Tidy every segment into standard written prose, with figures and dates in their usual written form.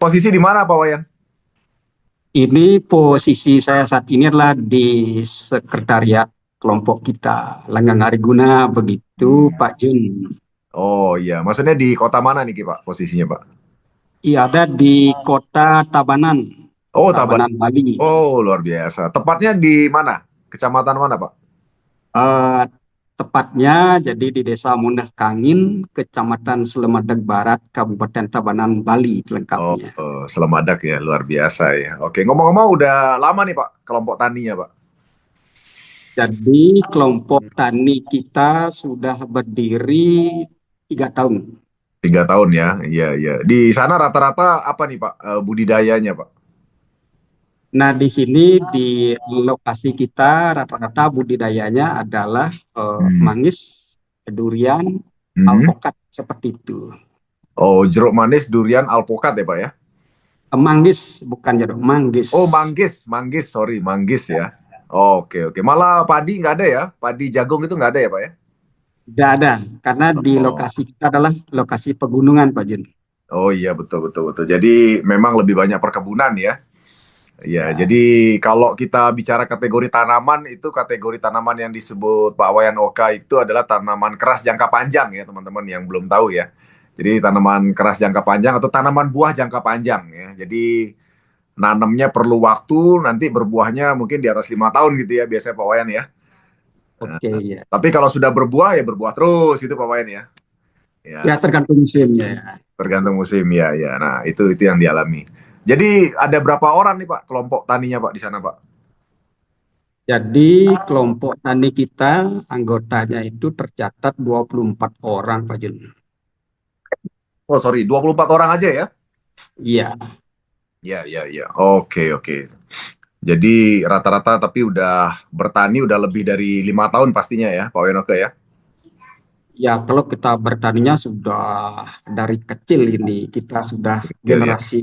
posisi di mana Pak Wayan? Ini posisi saya saat ini adalah di sekretariat kelompok kita, Langgang Ariguna, begitu Pak Jun. Oh iya, maksudnya di kota mana nih Ki, Pak posisinya Pak? Iya, ada di kota Tabanan, Oh Tabat. Tabanan, Bali. Oh luar biasa. Tepatnya di mana? Kecamatan mana Pak? Eh, tepatnya jadi di Desa Mundah Kangin, Kecamatan Selemadeg Barat, Kabupaten Tabanan, Bali Oh, lengkapnya. Selemadak ya, luar biasa ya. Oke, ngomong-ngomong udah lama nih Pak kelompok taninya Pak? Jadi kelompok tani kita sudah berdiri 3 tahun. 3 tahun ya, iya iya. Di sana rata-rata apa nih Pak budidayanya Pak? Nah, di sini di lokasi kita rata-rata budidayanya adalah Hmm. manggis, durian, Mhm. alpokat seperti itu. Oh jeruk manis, durian, alpukat ya Pak ya? Manggis bukan jeruk, manggis. Oh manggis, manggis, sorry, manggis ya. Oke oke. Malah padi nggak ada ya? Padi jagung itu nggak ada ya Pak ya? Tidak ada karena di Oh. lokasi kita adalah lokasi pegunungan, Pak Jun. Oh iya betul betul betul. Jadi memang lebih banyak perkebunan ya. Iya, Ya, jadi kalau kita bicara kategori tanaman itu kategori tanaman yang disebut Pak Wayan Oka itu adalah tanaman keras jangka panjang ya teman-teman yang belum tahu ya. Jadi tanaman keras jangka panjang atau tanaman buah jangka panjang ya. Jadi nanamnya perlu waktu, nanti berbuahnya mungkin di atas 5 tahun gitu ya biasanya Pak Wayan ya. oke ya. Tapi kalau sudah berbuah ya berbuah terus gitu Pak Wayan ya. Ya, Ya tergantung musimnya ya. tergantung musim ya ya. Nah, itu yang dialami. Jadi ada berapa orang nih Pak kelompok taninya Pak di sana Pak? Jadi kelompok tani kita anggotanya itu tercatat 24 orang, Pak Jun. Oh, sorry, 24 orang aja ya? Iya. Ya, ya, ya. Oke, oke. Jadi rata-rata tapi udah bertani udah lebih dari 5 tahun pastinya ya, Pak Wenoke ya? Ya, kalau kita bertaninya sudah dari kecil ini, kita sudah Ya, ya. generasi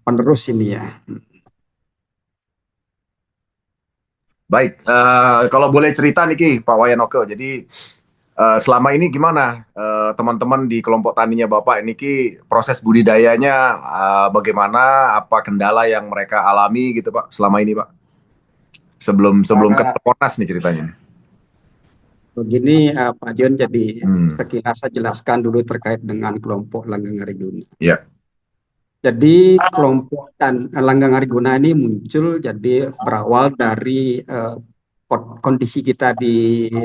penerus ini ya. Baik, kalau boleh cerita nih Ki, Pak Wayanoke. Jadi selama ini gimana teman-teman di kelompok taninya Bapak ini Ki, proses budidayanya bagaimana? Apa kendala yang mereka alami gitu Pak selama ini Pak? Sebelum sebelum ke Nah, Monas nih ceritanya. begini Pak John, jadi Hmm, sekilas saya jelaskan dulu terkait dengan kelompok Langgang Ariguna. ya. Jadi kelompok Langgang Ariguna ini muncul jadi berawal dari kondisi kita di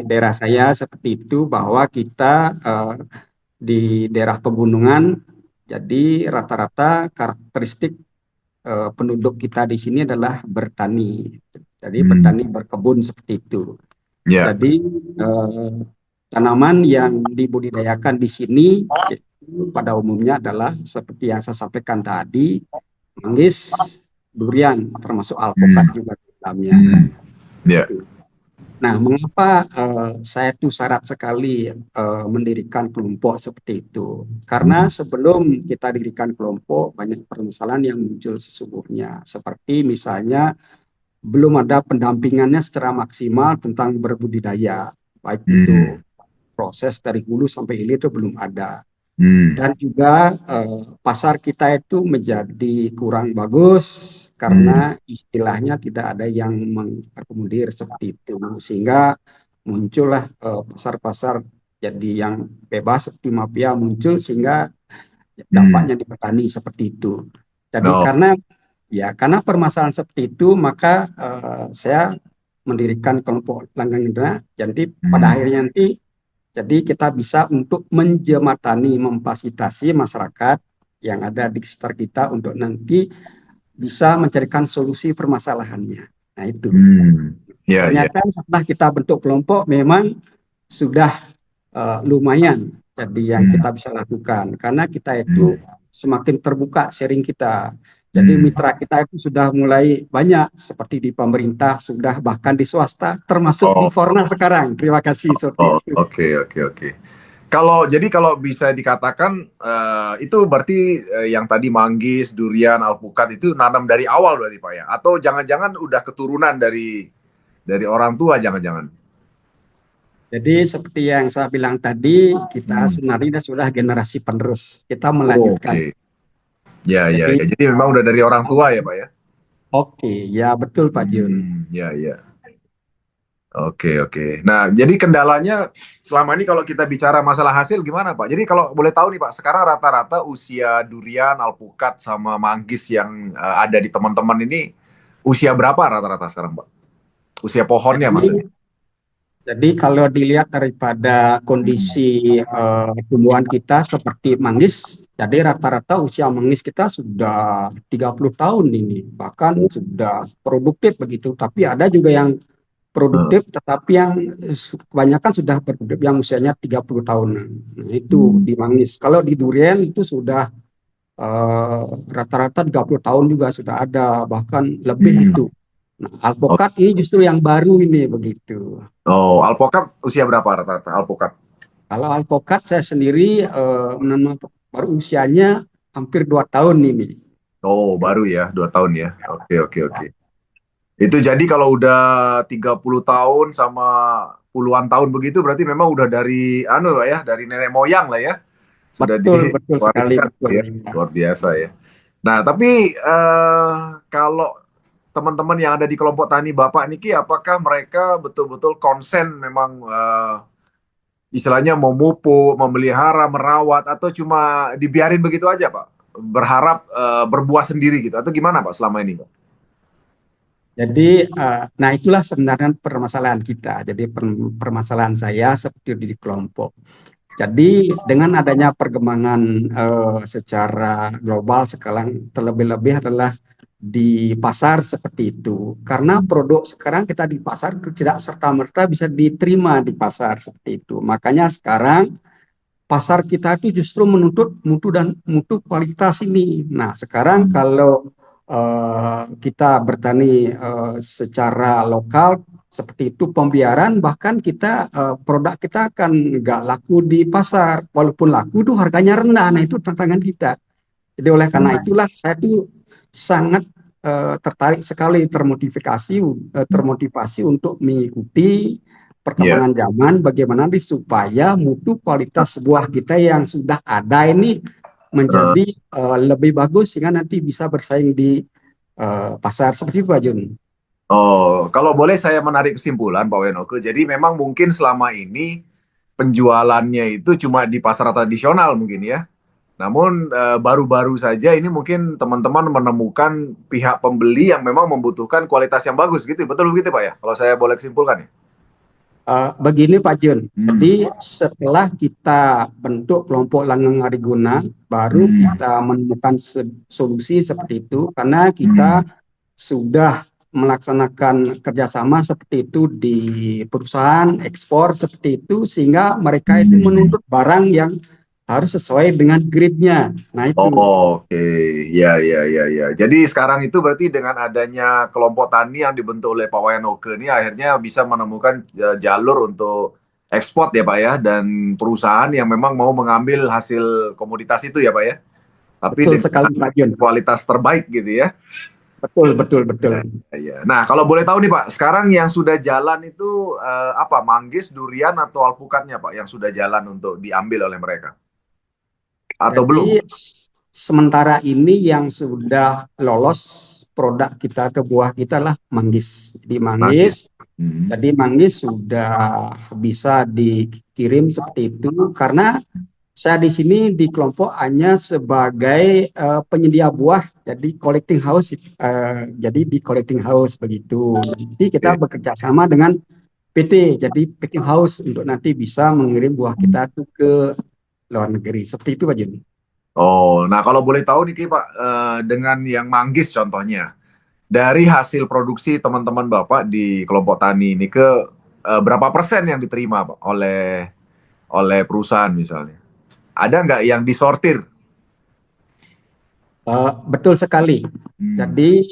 daerah saya seperti itu bahwa kita di daerah pegunungan, jadi rata-rata karakteristik penduduk kita di sini adalah bertani. Jadi Hmm, bertani berkebun seperti itu. ya. Jadi eh, tanaman yang dibudidayakan di sini itu pada umumnya adalah seperti yang saya sampaikan tadi, manggis, durian, termasuk alpukat Hmm, juga di dalamnya. hmm, ya. Nah, mengapa saya itu syarat sekali mendirikan kelompok seperti itu? Karena Hmm, sebelum kita dirikan kelompok, banyak permasalahan yang muncul sesungguhnya. Seperti misalnya belum ada pendampingannya secara maksimal tentang berbudidaya. Baik itu hmm, proses dari hulu sampai hilir itu belum ada. hmm, Dan juga pasar kita itu menjadi kurang bagus hmm, karena istilahnya tidak ada yang mengakomodir seperti itu. Sehingga muncullah pasar-pasar jadi yang bebas seperti mafia muncul sehingga hmm. dampaknya di petani seperti itu. Jadi No. karena permasalahan seperti itu maka saya mendirikan kelompok Langgang Indra. Jadi pada Hmm, akhirnya nanti jadi kita bisa untuk menjematani, memfasilitasi masyarakat yang ada di sekitar kita untuk nanti bisa mencarikan solusi permasalahannya. Nah itu. hmm. Ya, ya. Ternyata setelah kita bentuk kelompok memang sudah lumayan jadi yang Hmm, kita bisa lakukan karena kita itu hmm, semakin terbuka sharing kita. Jadi hmm. mitra kita itu sudah mulai banyak seperti di pemerintah, sudah bahkan di swasta, termasuk di Oh, Forna sekarang. Terima kasih seperti oh, itu. oke, oke, oke. Kalau bisa dikatakan itu berarti yang tadi manggis, durian, alpukat itu nanam dari awal berarti Pak ya? Atau jangan-jangan udah keturunan dari orang tua jangan-jangan? Jadi seperti yang saya bilang tadi, kita Hmm. sebenarnya sudah generasi penerus. Kita melanjutkan. Oke. Ya, ya, Jadi ya. Jadi memang udah dari orang tua ya, Pak ya? oke, ya betul Pak Jun. Ya, ya. Oke, oke. Nah, jadi kendalanya selama ini kalau kita bicara masalah hasil gimana, Pak? Jadi kalau boleh tahu nih, Pak, sekarang rata-rata usia durian, alpukat, sama manggis yang ada di teman-teman ini usia berapa rata-rata sekarang, Pak? Usia pohonnya Jadi maksudnya. Jadi kalau dilihat daripada kondisi tumbuhan kita seperti manggis, jadi rata-rata usia manggis kita sudah 30 tahun ini, bahkan sudah produktif begitu. Tapi ada juga yang Eh, produktif, tetapi yang kebanyakan sudah produktif yang usianya 30 tahunan. Nah, itu hmm. di manggis. Kalau di durian itu sudah eh, rata-rata 30 tahun juga sudah ada, bahkan lebih Hmm. itu. Nah, alpokat ini justru yang baru ini begitu. Oh, alpukat usia berapa rata-rata alpukat? Kalau alpokat saya sendiri menanam baru usianya hampir 2 tahun ini. Oh, baru ya, 2 tahun ya. Oke, oke, oke. Itu jadi kalau udah 30 tahun sama puluhan tahun begitu berarti memang udah dari anu ya, dari nenek moyang lah ya. Sudah Betul, betul sekali, diwariskan betul. ya. Luar biasa ya. Nah, tapi kalau teman-teman yang ada di kelompok tani Bapak Niki, apakah mereka betul-betul konsen memang istilahnya mau memupuk, memelihara, merawat, atau cuma dibiarin begitu aja, Pak? Berharap berbuah sendiri gitu, atau gimana, Pak, selama ini, Pak? Jadi, nah itulah sebenarnya permasalahan kita. Jadi permasalahan saya seperti di kelompok. Jadi dengan adanya perkembangan secara global sekarang terlebih-lebih adalah di pasar seperti itu. Karena produk sekarang kita di pasar tidak serta-merta bisa diterima di pasar seperti itu. Makanya sekarang pasar kita itu justru menuntut mutu dan mutu kualitas ini. Nah, sekarang kalau kita bertani secara lokal seperti itu pembiaran, bahkan kita produk kita akan nggak laku di pasar, walaupun laku itu harganya rendah. Nah, itu tantangan kita. Jadi oleh karena itulah saya tuh sangat tertarik sekali termotivasi untuk mengikuti Iya. perkembangan zaman bagaimana supaya mutu kualitas buah kita yang sudah ada ini Eh, menjadi lebih bagus sehingga nanti bisa bersaing di pasar seperti itu Pak Jun. Oh, kalau boleh saya menarik kesimpulan, Pak Wenoke. Jadi memang mungkin selama ini penjualannya itu cuma di pasar tradisional mungkin ya. Namun baru-baru saja ini mungkin teman-teman menemukan pihak pembeli yang memang membutuhkan kualitas yang bagus gitu. Betul begitu, Pak ya? Kalau saya boleh simpulkan ya. Begini Pak Jun, Hmm. jadi setelah kita bentuk kelompok Langgeng Ariguna, baru Hmm. kita menemukan solusi seperti itu karena Hmm. kita sudah melaksanakan kerjasama seperti itu di perusahaan ekspor seperti itu sehingga mereka itu Hmm. menuntut barang yang harus sesuai dengan grade-nya. Nah itu Oh, oke, ya, ya, ya, ya. Jadi sekarang itu berarti dengan adanya kelompok tani yang dibentuk oleh Pak Wayan Oke ini akhirnya bisa menemukan jalur untuk ekspor ya Pak ya, dan perusahaan yang memang mau mengambil hasil komoditas itu ya Pak ya, tapi betul dengan sekali Pak Jun. kualitas terbaik gitu ya. Betul, betul, betul. Ya, ya. Nah, kalau boleh tahu nih Pak, sekarang yang sudah jalan itu apa? Manggis, durian, atau alpukatnya Pak yang sudah jalan untuk diambil oleh mereka? Atau belum? Jadi sementara ini yang sudah lolos produk kita ke buah kita lah manggis. Manggis. Hmm. Jadi manggis sudah bisa dikirim seperti itu karena saya di sini di kelompok hanya sebagai penyedia buah, jadi collecting house, jadi di collecting house begitu. Nanti kita Oke. bekerja sama dengan PT, jadi packing house untuk nanti bisa mengirim buah kita tuh ke luar negeri. Seperti itu Pak Jun. Oh, nah kalau boleh tahu nih Ki, Pak, dengan yang manggis contohnya, dari hasil produksi teman-teman Bapak di kelompok tani ini ke berapa persen yang diterima Pak oleh perusahaan misalnya? Ada nggak yang disortir? Betul sekali. Hmm. Jadi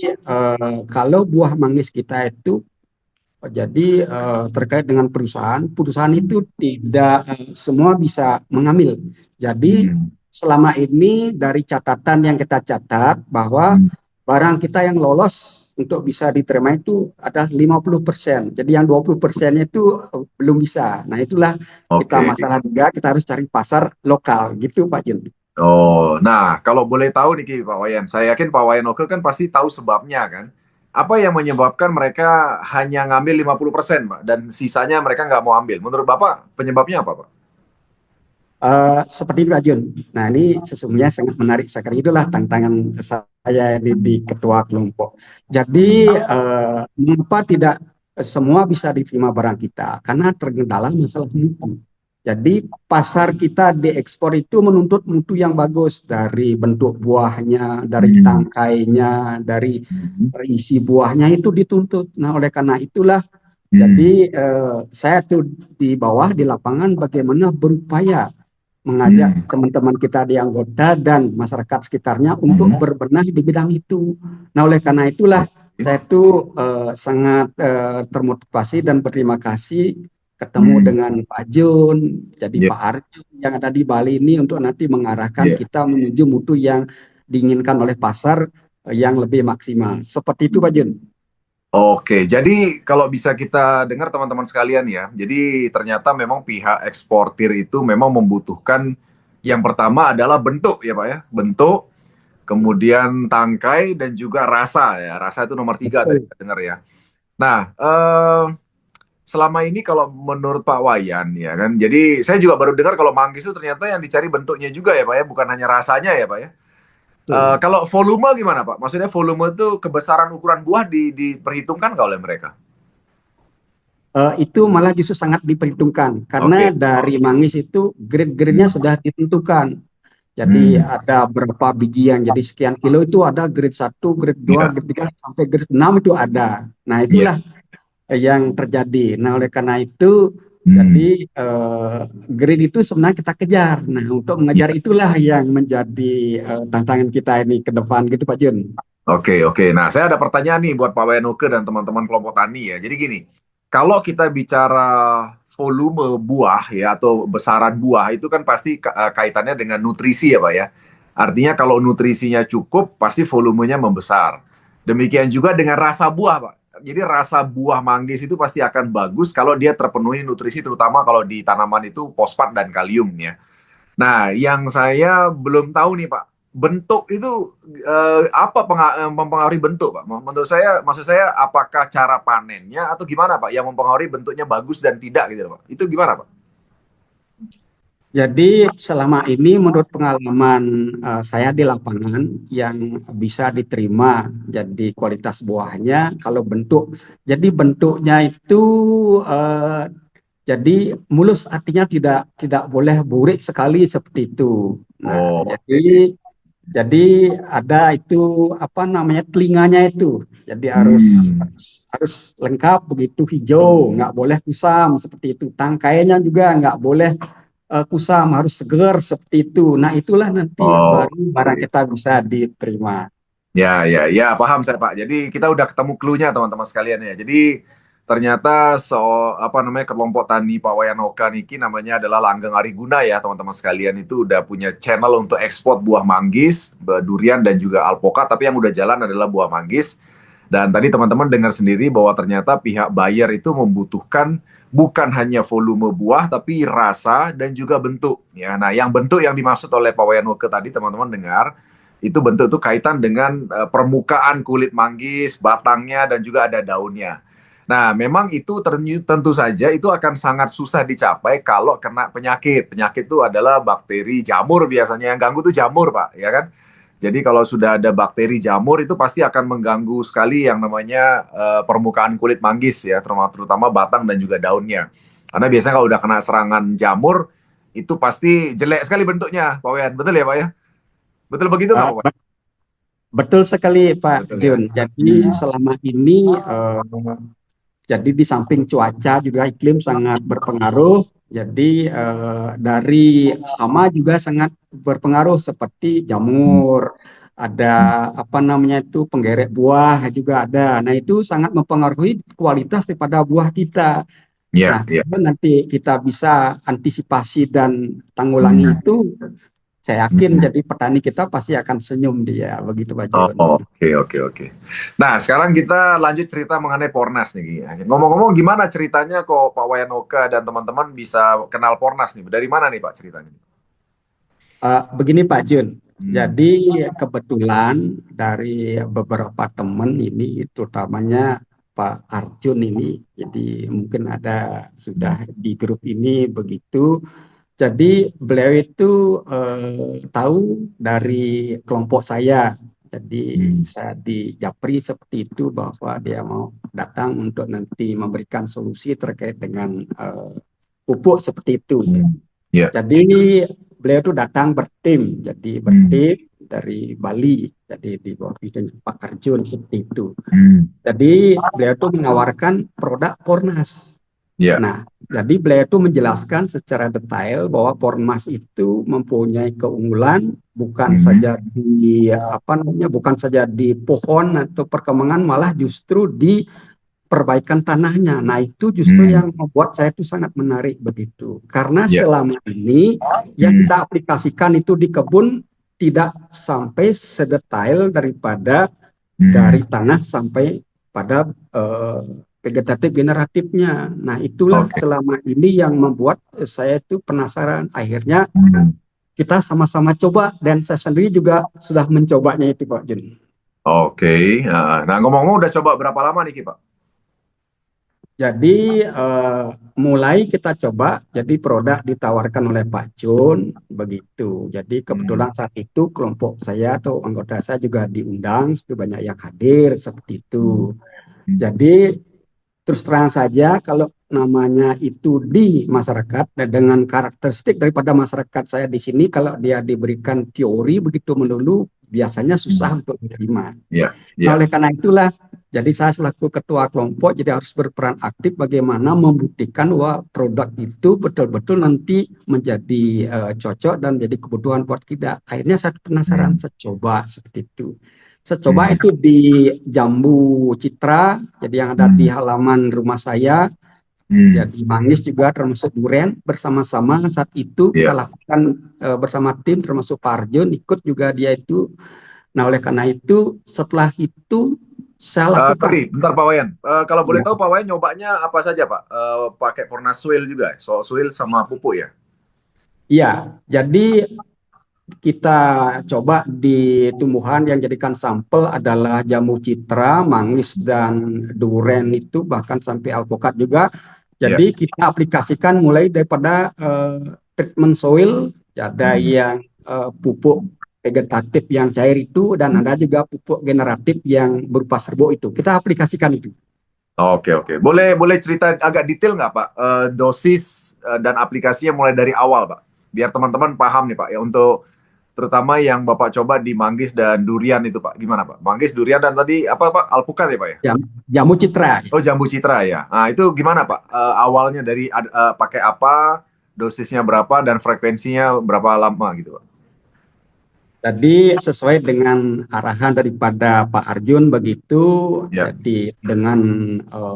kalau buah manggis kita itu jadi terkait dengan perusahaan itu tidak semua bisa mengambil. Jadi Hmm. selama ini dari catatan yang kita catat bahwa Hmm. barang kita yang lolos untuk bisa diterima itu ada 50%. Jadi yang 20%-nya itu belum bisa. Nah itulah kita Oke. masalah juga kita harus cari pasar lokal gitu Pak Jun. Oh, nah kalau boleh tahu nih Ki, Pak Wayan, saya yakin Pak Wayan Oke kan pasti tahu sebabnya kan. Apa yang menyebabkan mereka hanya ngambil 50%, Pak, dan sisanya mereka nggak mau ambil? Menurut Bapak penyebabnya apa, Pak? Seperti itu, Pak Jun. Nah, ini sesungguhnya sangat menarik sekali. Itulah tantangan saya ini di ketua kelompok. Jadi, mengapa tidak semua bisa diterima barang kita? Karena terkendala masalah mutu. Jadi, pasar kita diekspor itu menuntut mutu yang bagus dari bentuk buahnya, dari Hmm. tangkainya, dari Hmm. isi buahnya itu dituntut. Nah, oleh karena itulah Hmm. jadi saya tuh di bawah di lapangan bagaimana berupaya mengajak Hmm. teman-teman kita di anggota dan masyarakat sekitarnya untuk Hmm. berbenah di bidang itu. Nah, oleh karena itulah Oke. saya tuh sangat termotivasi dan berterima kasih ketemu Hmm. dengan Pak Jun, jadi Ya. Pak Arjun yang ada di Bali ini untuk nanti mengarahkan Ya. kita menuju mutu yang diinginkan oleh pasar yang lebih maksimal. Seperti itu, Pak Jun. Oke, jadi kalau bisa kita dengar teman-teman sekalian ya, jadi ternyata memang pihak eksportir itu memang membutuhkan yang pertama adalah bentuk ya Pak ya, bentuk, kemudian tangkai dan juga rasa ya, rasa itu nomor tiga tadi Betul. kita dengar ya. Nah, selama ini kalau menurut Pak Wayan ya kan, jadi saya juga baru dengar kalau manggis itu ternyata yang dicari bentuknya juga ya Pak ya, bukan hanya rasanya ya Pak ya. Betul. Kalau volume gimana Pak? Maksudnya volume itu kebesaran ukuran buah diperhitungkan nggak oleh mereka? Itu malah justru sangat diperhitungkan karena Oke. dari manggis itu grade-grade-nya Hmm. sudah ditentukan. Jadi Hmm. ada berapa biji yang jadi sekian kilo itu ada grade satu, grade 2, Iya. grade 3 sampai grade 6 itu ada. Nah, Iya. itulah yang terjadi. Nah, oleh karena itu Hmm. jadi grade itu sebenarnya kita kejar. Nah, untuk mengejar Iya. itulah yang menjadi tantangan kita ini ke depan gitu Pak Jun. Oke, oke. Nah, saya ada pertanyaan nih buat Pak Wenoke dan teman-teman kelompok tani ya. Jadi gini, kalau kita bicara volume buah ya atau besaran buah itu kan pasti kaitannya dengan nutrisi ya, Pak ya. Artinya kalau nutrisinya cukup, pasti volumenya membesar. Demikian juga dengan rasa buah, Pak. Jadi rasa buah manggis itu pasti akan bagus kalau dia terpenuhi nutrisi, terutama kalau di tanaman itu fosfat dan kalium ya. Nah, yang saya belum tahu nih Pak, bentuk itu apa mempengaruhi bentuk Pak? Menurut saya, maksud saya apakah cara panennya atau gimana Pak yang mempengaruhi bentuknya bagus dan tidak gitu loh Pak? Itu gimana Pak? Jadi selama ini menurut pengalaman saya di lapangan yang bisa diterima jadi kualitas buahnya kalau bentuk. Jadi bentuknya itu jadi mulus artinya tidak boleh burik sekali seperti itu. Nah, Oh, oke. jadi ada itu apa namanya telinganya itu. Jadi harus Hmm. harus, harus lengkap begitu hijau, nggak boleh kusam seperti itu. Tangkainya juga nggak boleh kusam, harus seger seperti itu. Nah, itulah nanti Oh, baru barang oke. kita bisa diterima. Ya, ya, ya, paham saya Pak. Jadi kita udah ketemu clue-nya teman-teman sekalian ya. Jadi ternyata apa namanya kelompok tani Pak Wayanoka Niki namanya adalah Langgeng Ariguna ya teman-teman sekalian itu udah punya channel untuk ekspor buah manggis, durian dan juga alpokat. Tapi yang udah jalan adalah buah manggis. Dan tadi teman-teman dengar sendiri bahwa ternyata pihak buyer itu membutuhkan bukan hanya volume buah tapi rasa dan juga bentuk. Ya, nah yang bentuk yang dimaksud oleh Pak Wayanoka tadi teman-teman dengar itu bentuk itu kaitan dengan permukaan kulit manggis, batangnya dan juga ada daunnya. Nah, memang itu tentu saja itu akan sangat susah dicapai kalau kena penyakit. Penyakit itu adalah bakteri jamur biasanya yang ganggu itu jamur, Pak, ya kan? Jadi kalau sudah ada bakteri jamur itu pasti akan mengganggu sekali yang namanya permukaan kulit manggis ya, terutama batang dan juga daunnya. Karena biasanya kalau udah kena serangan jamur itu pasti jelek sekali bentuknya, Pak Wayan. Betul ya, Pak ya? Betul begitu nggak, Eh, Pak? bet- Betul sekali Pak Betul ya. Jun. Jadi Hmm. selama ini jadi di samping cuaca juga iklim sangat berpengaruh. Jadi dari hama juga sangat berpengaruh seperti Hmm. jamur, ada apa namanya itu penggeret buah juga ada. Nah, itu sangat mempengaruhi kualitas daripada buah kita. Nah, Ya, ya. kalau nanti kita bisa antisipasi dan tanggulangi Hmm. itu, saya yakin Hmm. jadi petani kita pasti akan senyum dia, begitu Pak Oh, Jun. oke, oke, oke. Nah, sekarang kita lanjut cerita mengenai Pornas nih. Gi. Ngomong-ngomong, gimana ceritanya kok Pak Wayanoka dan teman-teman bisa kenal Pornas nih? Dari mana nih Pak ceritanya? Begini Pak Jun, Hmm. jadi kebetulan dari beberapa teman ini, terutamanya Pak Arjun ini, jadi mungkin ada Hmm. sudah di grup ini begitu. Jadi beliau itu tahu dari kelompok saya. Jadi Hmm. saya di Japri seperti itu bahwa dia mau datang untuk nanti memberikan solusi terkait dengan pupuk seperti itu. Hmm. Ya. Jadi beliau itu datang bertim, jadi Hmm. bertim dari Bali, jadi di bawah bimbingan Pak Arjun seperti itu. Hmm. Jadi beliau itu menawarkan produk Pornas. Ya. Nah, jadi beliau itu menjelaskan secara detail bahwa Pornas itu mempunyai keunggulan bukan Hmm. saja di apa namanya, bukan saja di pohon atau perkembangan, malah justru di perbaikan tanahnya. Nah, itu justru Hmm. yang membuat saya itu sangat menarik begitu. Karena Ya. selama ini yang Hmm. kita aplikasikan itu di kebun tidak sampai sedetail daripada dari Hmm. tanah sampai pada vegetatif generatifnya. Nah, itulah Oke. selama ini yang membuat saya itu penasaran. Akhirnya Hmm. kita sama-sama coba dan saya sendiri juga sudah mencobanya itu Pak Jun. Oke. Nah, ngomong-ngomong udah coba berapa lama nih, Ki, Pak? Jadi mulai kita coba, jadi produk ditawarkan oleh Pak Jun begitu. Jadi Hmm. kebetulan saat itu kelompok saya atau anggota saya juga diundang, supaya banyak yang hadir seperti Hmm. itu. Hmm. Jadi terus terang saja kalau namanya itu di masyarakat dan dengan karakteristik daripada masyarakat saya di sini, kalau dia diberikan teori begitu melulu biasanya susah Hmm. untuk diterima. Ya. Nah, Ya. oleh karena itulah, jadi saya selaku ketua kelompok jadi harus berperan aktif bagaimana membuktikan bahwa produk itu betul-betul nanti menjadi cocok dan menjadi kebutuhan buat kita. Akhirnya saya penasaran, Hmm. saya coba seperti itu. Saya coba Hmm. itu di Jambu Citra, jadi yang ada di Hmm. halaman rumah saya. Hmm. Jadi manggis juga termasuk durian bersama-sama saat itu kita Ya. lakukan bersama tim termasuk Pak Arjun ikut juga dia itu. Nah, oleh karena itu, setelah itu saya lakukan. Sorry, bentar Pak Wayan. Kalau boleh Ya, tahu Pak Wayan nyobanya apa saja Pak? Pakai Pornasuil juga, so suil sama pupuk ya? ya. Jadi kita coba di tumbuhan yang jadikan sampel adalah jambu citra, manggis dan duren itu bahkan sampai alpukat juga. Ya. Jadi kita aplikasikan mulai daripada treatment soil, ada Hmm. yang pupuk vegetatif yang cair itu dan ada juga pupuk generatif yang berupa serbuk itu. Kita aplikasikan itu. Oke, oke. Boleh boleh cerita agak detail nggak Pak? Dosis dan aplikasinya mulai dari awal Pak. Biar teman-teman paham nih Pak ya untuk terutama yang Bapak coba di manggis dan durian itu Pak. Gimana Pak? Manggis, durian dan tadi apa Pak? Alpukat ya Pak ya? Jamu citra. Oh, jambu citra ya. Nah, itu gimana Pak? Awalnya dari pakai apa, dosisnya berapa dan frekuensinya berapa lama gitu Pak? Jadi sesuai dengan arahan daripada Pak Arjun begitu, Ya, jadi dengan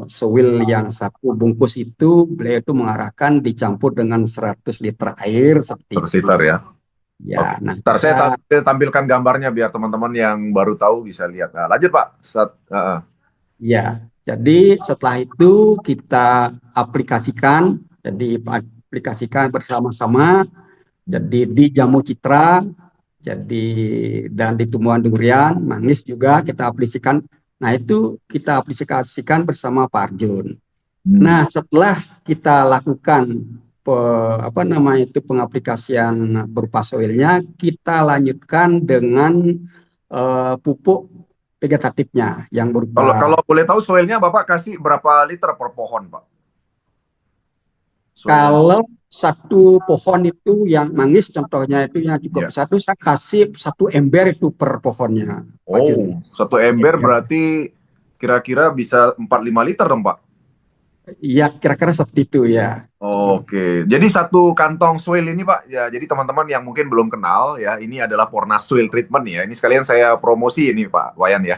sewil yang satu bungkus itu, beliau itu mengarahkan dicampur dengan 100 liter air seperti terus itu. liter ya. Oke. Ya, nah Ntar saya kita tampilkan gambarnya biar teman-teman yang baru tahu bisa lihat. Nah, lanjut Pak. ya, jadi setelah itu kita aplikasikan, jadi aplikasikan bersama-sama, jadi di jamu citra, jadi dan di tumbuhan durian, manggis juga kita aplikasikan. Nah, itu kita aplikasikan bersama Pak Arjun. Hmm. Nah, setelah kita lakukan apa namanya itu pengaplikasian berupa soilnya, kita lanjutkan dengan pupuk vegetatifnya yang Kalau berupa. kalau boleh tahu soilnya Bapak kasih berapa liter per pohon Pak? Soil. Kalau satu pohon itu yang manggis contohnya itu yang cukup Ya. besar itu saya kasih 1 ember itu per pohonnya, Pak Jun. Oh, 1 ember berarti kira-kira bisa 4-5 liter dong Pak. Iya, kira-kira seperti itu ya. Oke, jadi satu kantong soil ini Pak, ya jadi teman-teman yang mungkin belum kenal ya, ini adalah Pornas Soil Treatment ya. Ini sekalian saya promosi ini Pak Wayan ya.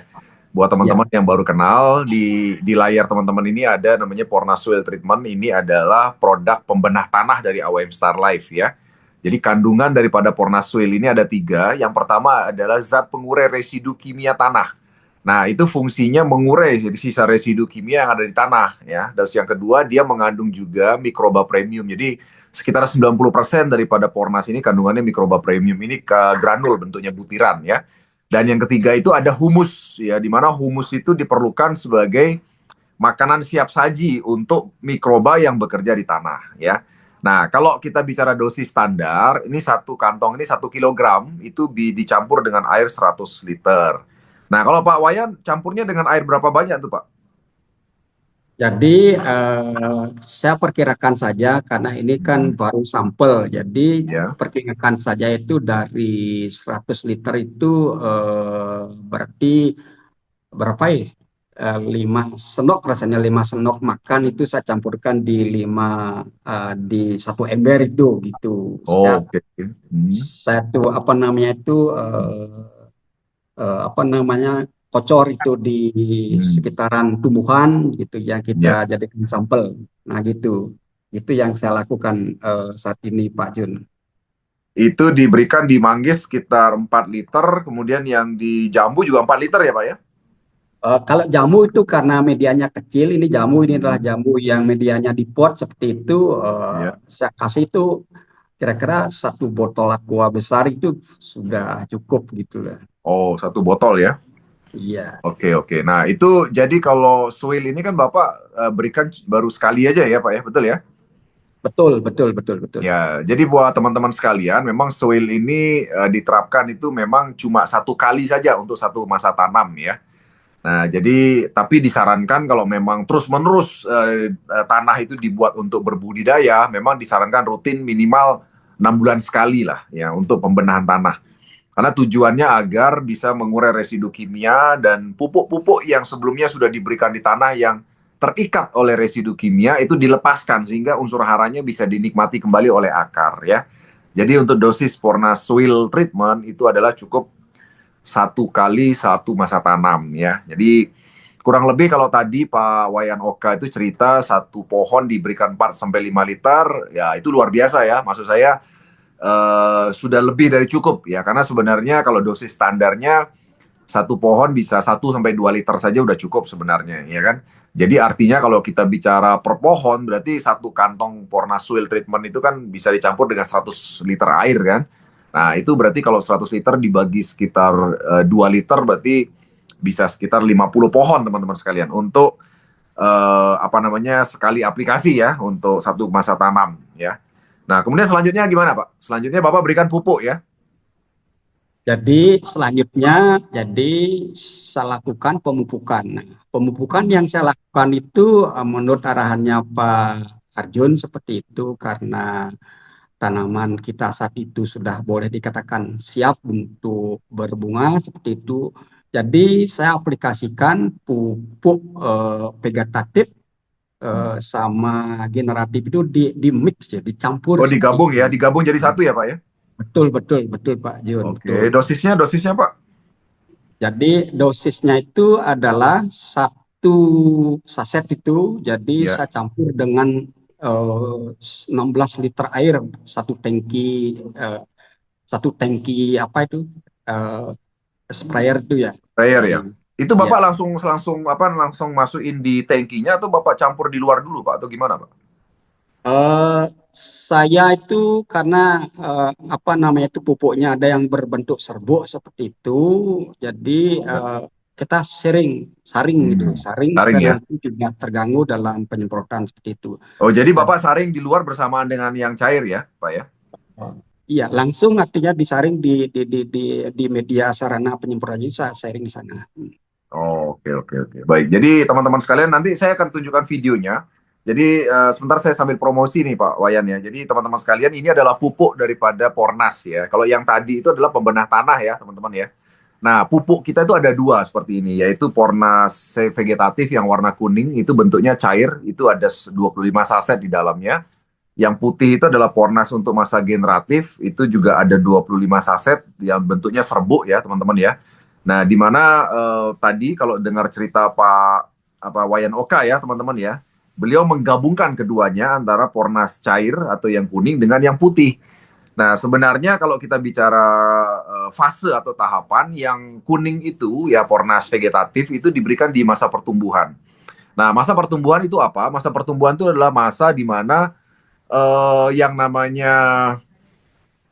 Buat teman-teman Ya, yang baru kenal, di layar teman-teman ini ada namanya Pornas Soil Treatment. Ini adalah produk pembenah tanah dari AWM Star Life ya. Jadi kandungan daripada Pornas Soil ini ada 3. Yang pertama adalah zat pengurai residu kimia tanah. Nah, itu fungsinya mengurai jadi sisa residu kimia yang ada di tanah ya. Dan yang kedua dia mengandung juga mikroba premium. Jadi sekitar 90% daripada Pornas ini kandungannya mikroba premium ini ke granul bentuknya butiran ya. Dan yang ketiga itu ada humus ya, di mana humus itu diperlukan sebagai makanan siap saji untuk mikroba yang bekerja di tanah ya. Nah, kalau kita bicara dosis standar, ini satu kantong ini 1 kilogram itu dicampur dengan air 100 liter. Nah, kalau Pak Wayan campurnya dengan air berapa banyak tuh Pak? Jadi saya perkirakan saja karena ini kan baru sampel. Jadi Ya. perkirakan saja itu dari 100 liter itu berarti berapa ya? 5 sendok rasanya 5 sendok makan itu saya campurkan di 1 ember itu gitu. Saya Oh, oke. Hmm. saya tuh apa namanya itu apa namanya kocor itu di Hmm. sekitaran tumbuhan gitu yang kita Ya. jadikan sampel. Nah gitu, itu yang saya lakukan saat ini Pak Jun. Itu diberikan di manggis sekitar 4 liter, kemudian yang di jambu juga 4 liter ya Pak ya? Kalau jamu itu karena medianya kecil, ini jamu ini adalah Hmm. jamu yang medianya di pot seperti itu. Ya. Saya kasih itu kira-kira 1 botol aqua besar itu sudah cukup gitu lah. Oh, 1 botol ya? Iya, Oke, oke. Nah, itu jadi kalau Swil ini kan Bapak berikan baru sekali aja ya Pak ya, betul ya? betul, betul, betul, betul. Ya, jadi buat teman-teman sekalian, memang Swil ini diterapkan itu memang cuma 1 kali saja untuk satu masa tanam ya. Nah, jadi tapi disarankan kalau memang terus-menerus tanah itu dibuat untuk berbudidaya, memang disarankan rutin minimal 6 bulan sekali lah ya untuk pembenahan tanah. Karena tujuannya agar bisa mengurai residu kimia dan pupuk-pupuk yang sebelumnya sudah diberikan di tanah yang terikat oleh residu kimia itu dilepaskan sehingga unsur haranya bisa dinikmati kembali oleh akar ya. Jadi untuk dosis Porna Soil Treatment itu adalah cukup 1 kali 1 masa tanam ya. Jadi kurang lebih kalau tadi Pak Wayan Oka itu cerita satu pohon diberikan 4 sampai 5 liter, ya itu luar biasa ya. Maksud saya sudah lebih dari cukup ya, karena sebenarnya kalau dosis standarnya satu pohon bisa 1 sampai 2 liter saja udah cukup sebenarnya ya kan. Jadi artinya kalau kita bicara per pohon berarti satu kantong Porna Soil Treatment itu kan bisa dicampur dengan 100 liter air kan. Nah itu berarti kalau 100 liter dibagi sekitar 2 liter berarti bisa sekitar 50 pohon teman-teman sekalian untuk apa namanya sekali aplikasi ya untuk satu masa tanam ya. Nah, kemudian selanjutnya gimana, Pak? Selanjutnya Bapak berikan pupuk ya? Jadi selanjutnya, jadi saya lakukan pemupukan. Nah, pemupukan yang saya lakukan itu menurut arahannya Pak Arjun seperti itu karena tanaman kita saat itu sudah boleh dikatakan siap untuk berbunga seperti itu. Jadi saya aplikasikan pupuk vegetatif sama generatif itu di mix ya, dicampur Oh, seperti digabung itu. ya, digabung jadi satu ya, Pak ya? Betul, betul, betul Pak Jun, Oke, betul. dosisnya, Pak? Jadi dosisnya itu adalah 1 saset itu, jadi Ya, saya campur dengan 16 liter air, satu tangki eh, satu tangki apa itu eh, sprayer itu ya. sprayer ya. Hmm, Itu ya. Bapak langsung langsung apa langsung masukin di tangkinya atau Bapak campur di luar dulu, Pak? Atau gimana, Pak? Eh, saya itu karena apa namanya itu pupuknya ada yang berbentuk serbuk seperti itu, jadi Ya. eh, kita saring gitu, saring Saring supaya ya. nanti tidak terganggu dalam penyemprotan seperti itu. Oh, jadi Dan Bapak saring di luar bersamaan dengan yang cair ya, Pak ya? iya langsung artinya disaring di media sarana penyemprotan, jadi saya saring di sana. Oh, oke, oke, oke. Baik, jadi teman-teman sekalian nanti saya akan tunjukkan videonya. Jadi sebentar saya sambil promosi nih Pak Wayan ya. Jadi teman-teman sekalian ini adalah pupuk daripada Pornas ya. Kalau yang tadi itu adalah pembenah tanah ya teman-teman ya. Nah pupuk kita itu ada dua seperti ini, yaitu Pornas vegetatif yang warna kuning itu bentuknya cair, itu ada 25 saset di dalamnya. Yang putih itu adalah Pornas untuk masa generatif, itu juga ada 25 saset yang bentuknya serbuk ya teman-teman ya. Nah, di mana tadi kalau dengar cerita Pak Wayan Oka ya teman-teman ya, beliau menggabungkan keduanya antara Pornas cair atau yang kuning dengan yang putih. Nah, sebenarnya kalau kita bicara fase atau tahapan yang kuning itu ya Pornas vegetatif itu diberikan di masa pertumbuhan. Nah, masa pertumbuhan itu apa? Masa pertumbuhan itu adalah masa di mana yang namanya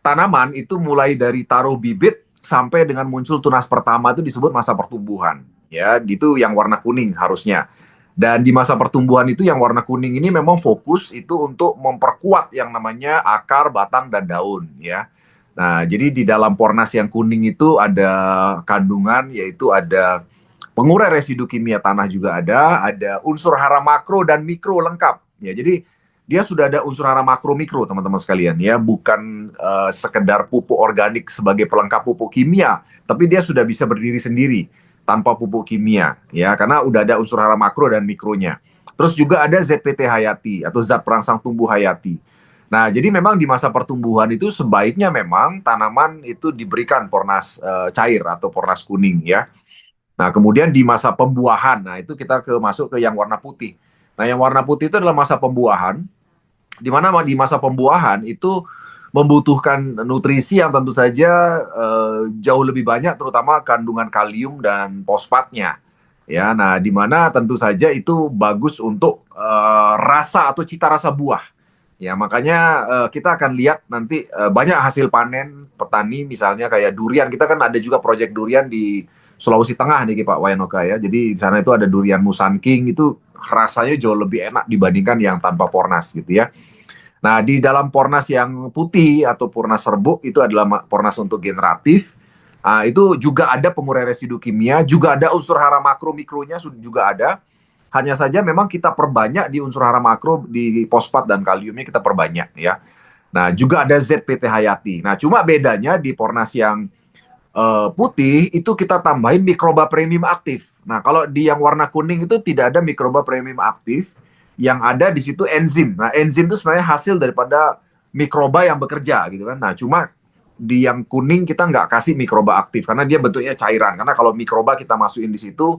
tanaman itu mulai dari taruh bibit sampai dengan muncul tunas pertama itu disebut masa pertumbuhan. Ya, itu yang warna kuning harusnya. Dan di masa pertumbuhan itu yang warna kuning ini memang fokus itu untuk memperkuat yang namanya akar, batang, dan daun ya. Nah, jadi di dalam Pornas yang kuning itu ada kandungan yaitu ada pengurai residu kimia tanah juga ada unsur hara makro dan mikro lengkap. Ya, jadi dia sudah ada unsur hara makro mikro teman-teman sekalian ya, bukan sekedar pupuk organik sebagai pelengkap pupuk kimia, tapi dia sudah bisa berdiri sendiri tanpa pupuk kimia ya, karena udah ada unsur hara makro dan mikronya. Terus juga ada ZPT hayati atau zat perangsang tumbuh hayati. Nah, jadi memang di masa pertumbuhan itu sebaiknya memang tanaman itu diberikan pornas cair atau pornas kuning ya. Nah, kemudian di masa pembuahan, nah itu kita masuk ke yang warna putih. Nah, yang warna putih itu adalah masa pembuahan, di mana di masa pembuahan itu membutuhkan nutrisi yang tentu saja jauh lebih banyak, terutama kandungan kalium dan fosfatnya. Ya, nah di mana tentu saja itu bagus untuk rasa atau cita rasa buah. Ya, makanya kita akan lihat nanti banyak hasil panen petani, misalnya kayak durian. Kita kan ada juga proyek durian di Sulawesi Tengah nih Pak Wayanoka ya. Jadi di sana itu ada durian Musang King, itu rasanya jauh lebih enak dibandingkan yang tanpa pornas gitu ya. Nah, di dalam pornas yang putih atau pornas serbuk itu adalah pornas untuk generatif. Nah, itu juga ada pengurai residu kimia, juga ada unsur hara makro mikronya juga ada. Hanya saja memang kita perbanyak di unsur hara makro, di fosfat dan kaliumnya kita perbanyak ya. Nah, juga ada ZPT hayati. Nah, cuma bedanya di pornas yang putih itu kita tambahin mikroba premium aktif. Nah, kalau di yang warna kuning itu tidak ada mikroba premium aktif, yang ada di situ enzim. Nah, enzim itu sebenarnya hasil daripada mikroba yang bekerja gitu kan. Nah, cuma di yang kuning kita nggak kasih mikroba aktif karena dia bentuknya cairan. Karena kalau mikroba kita masukin di situ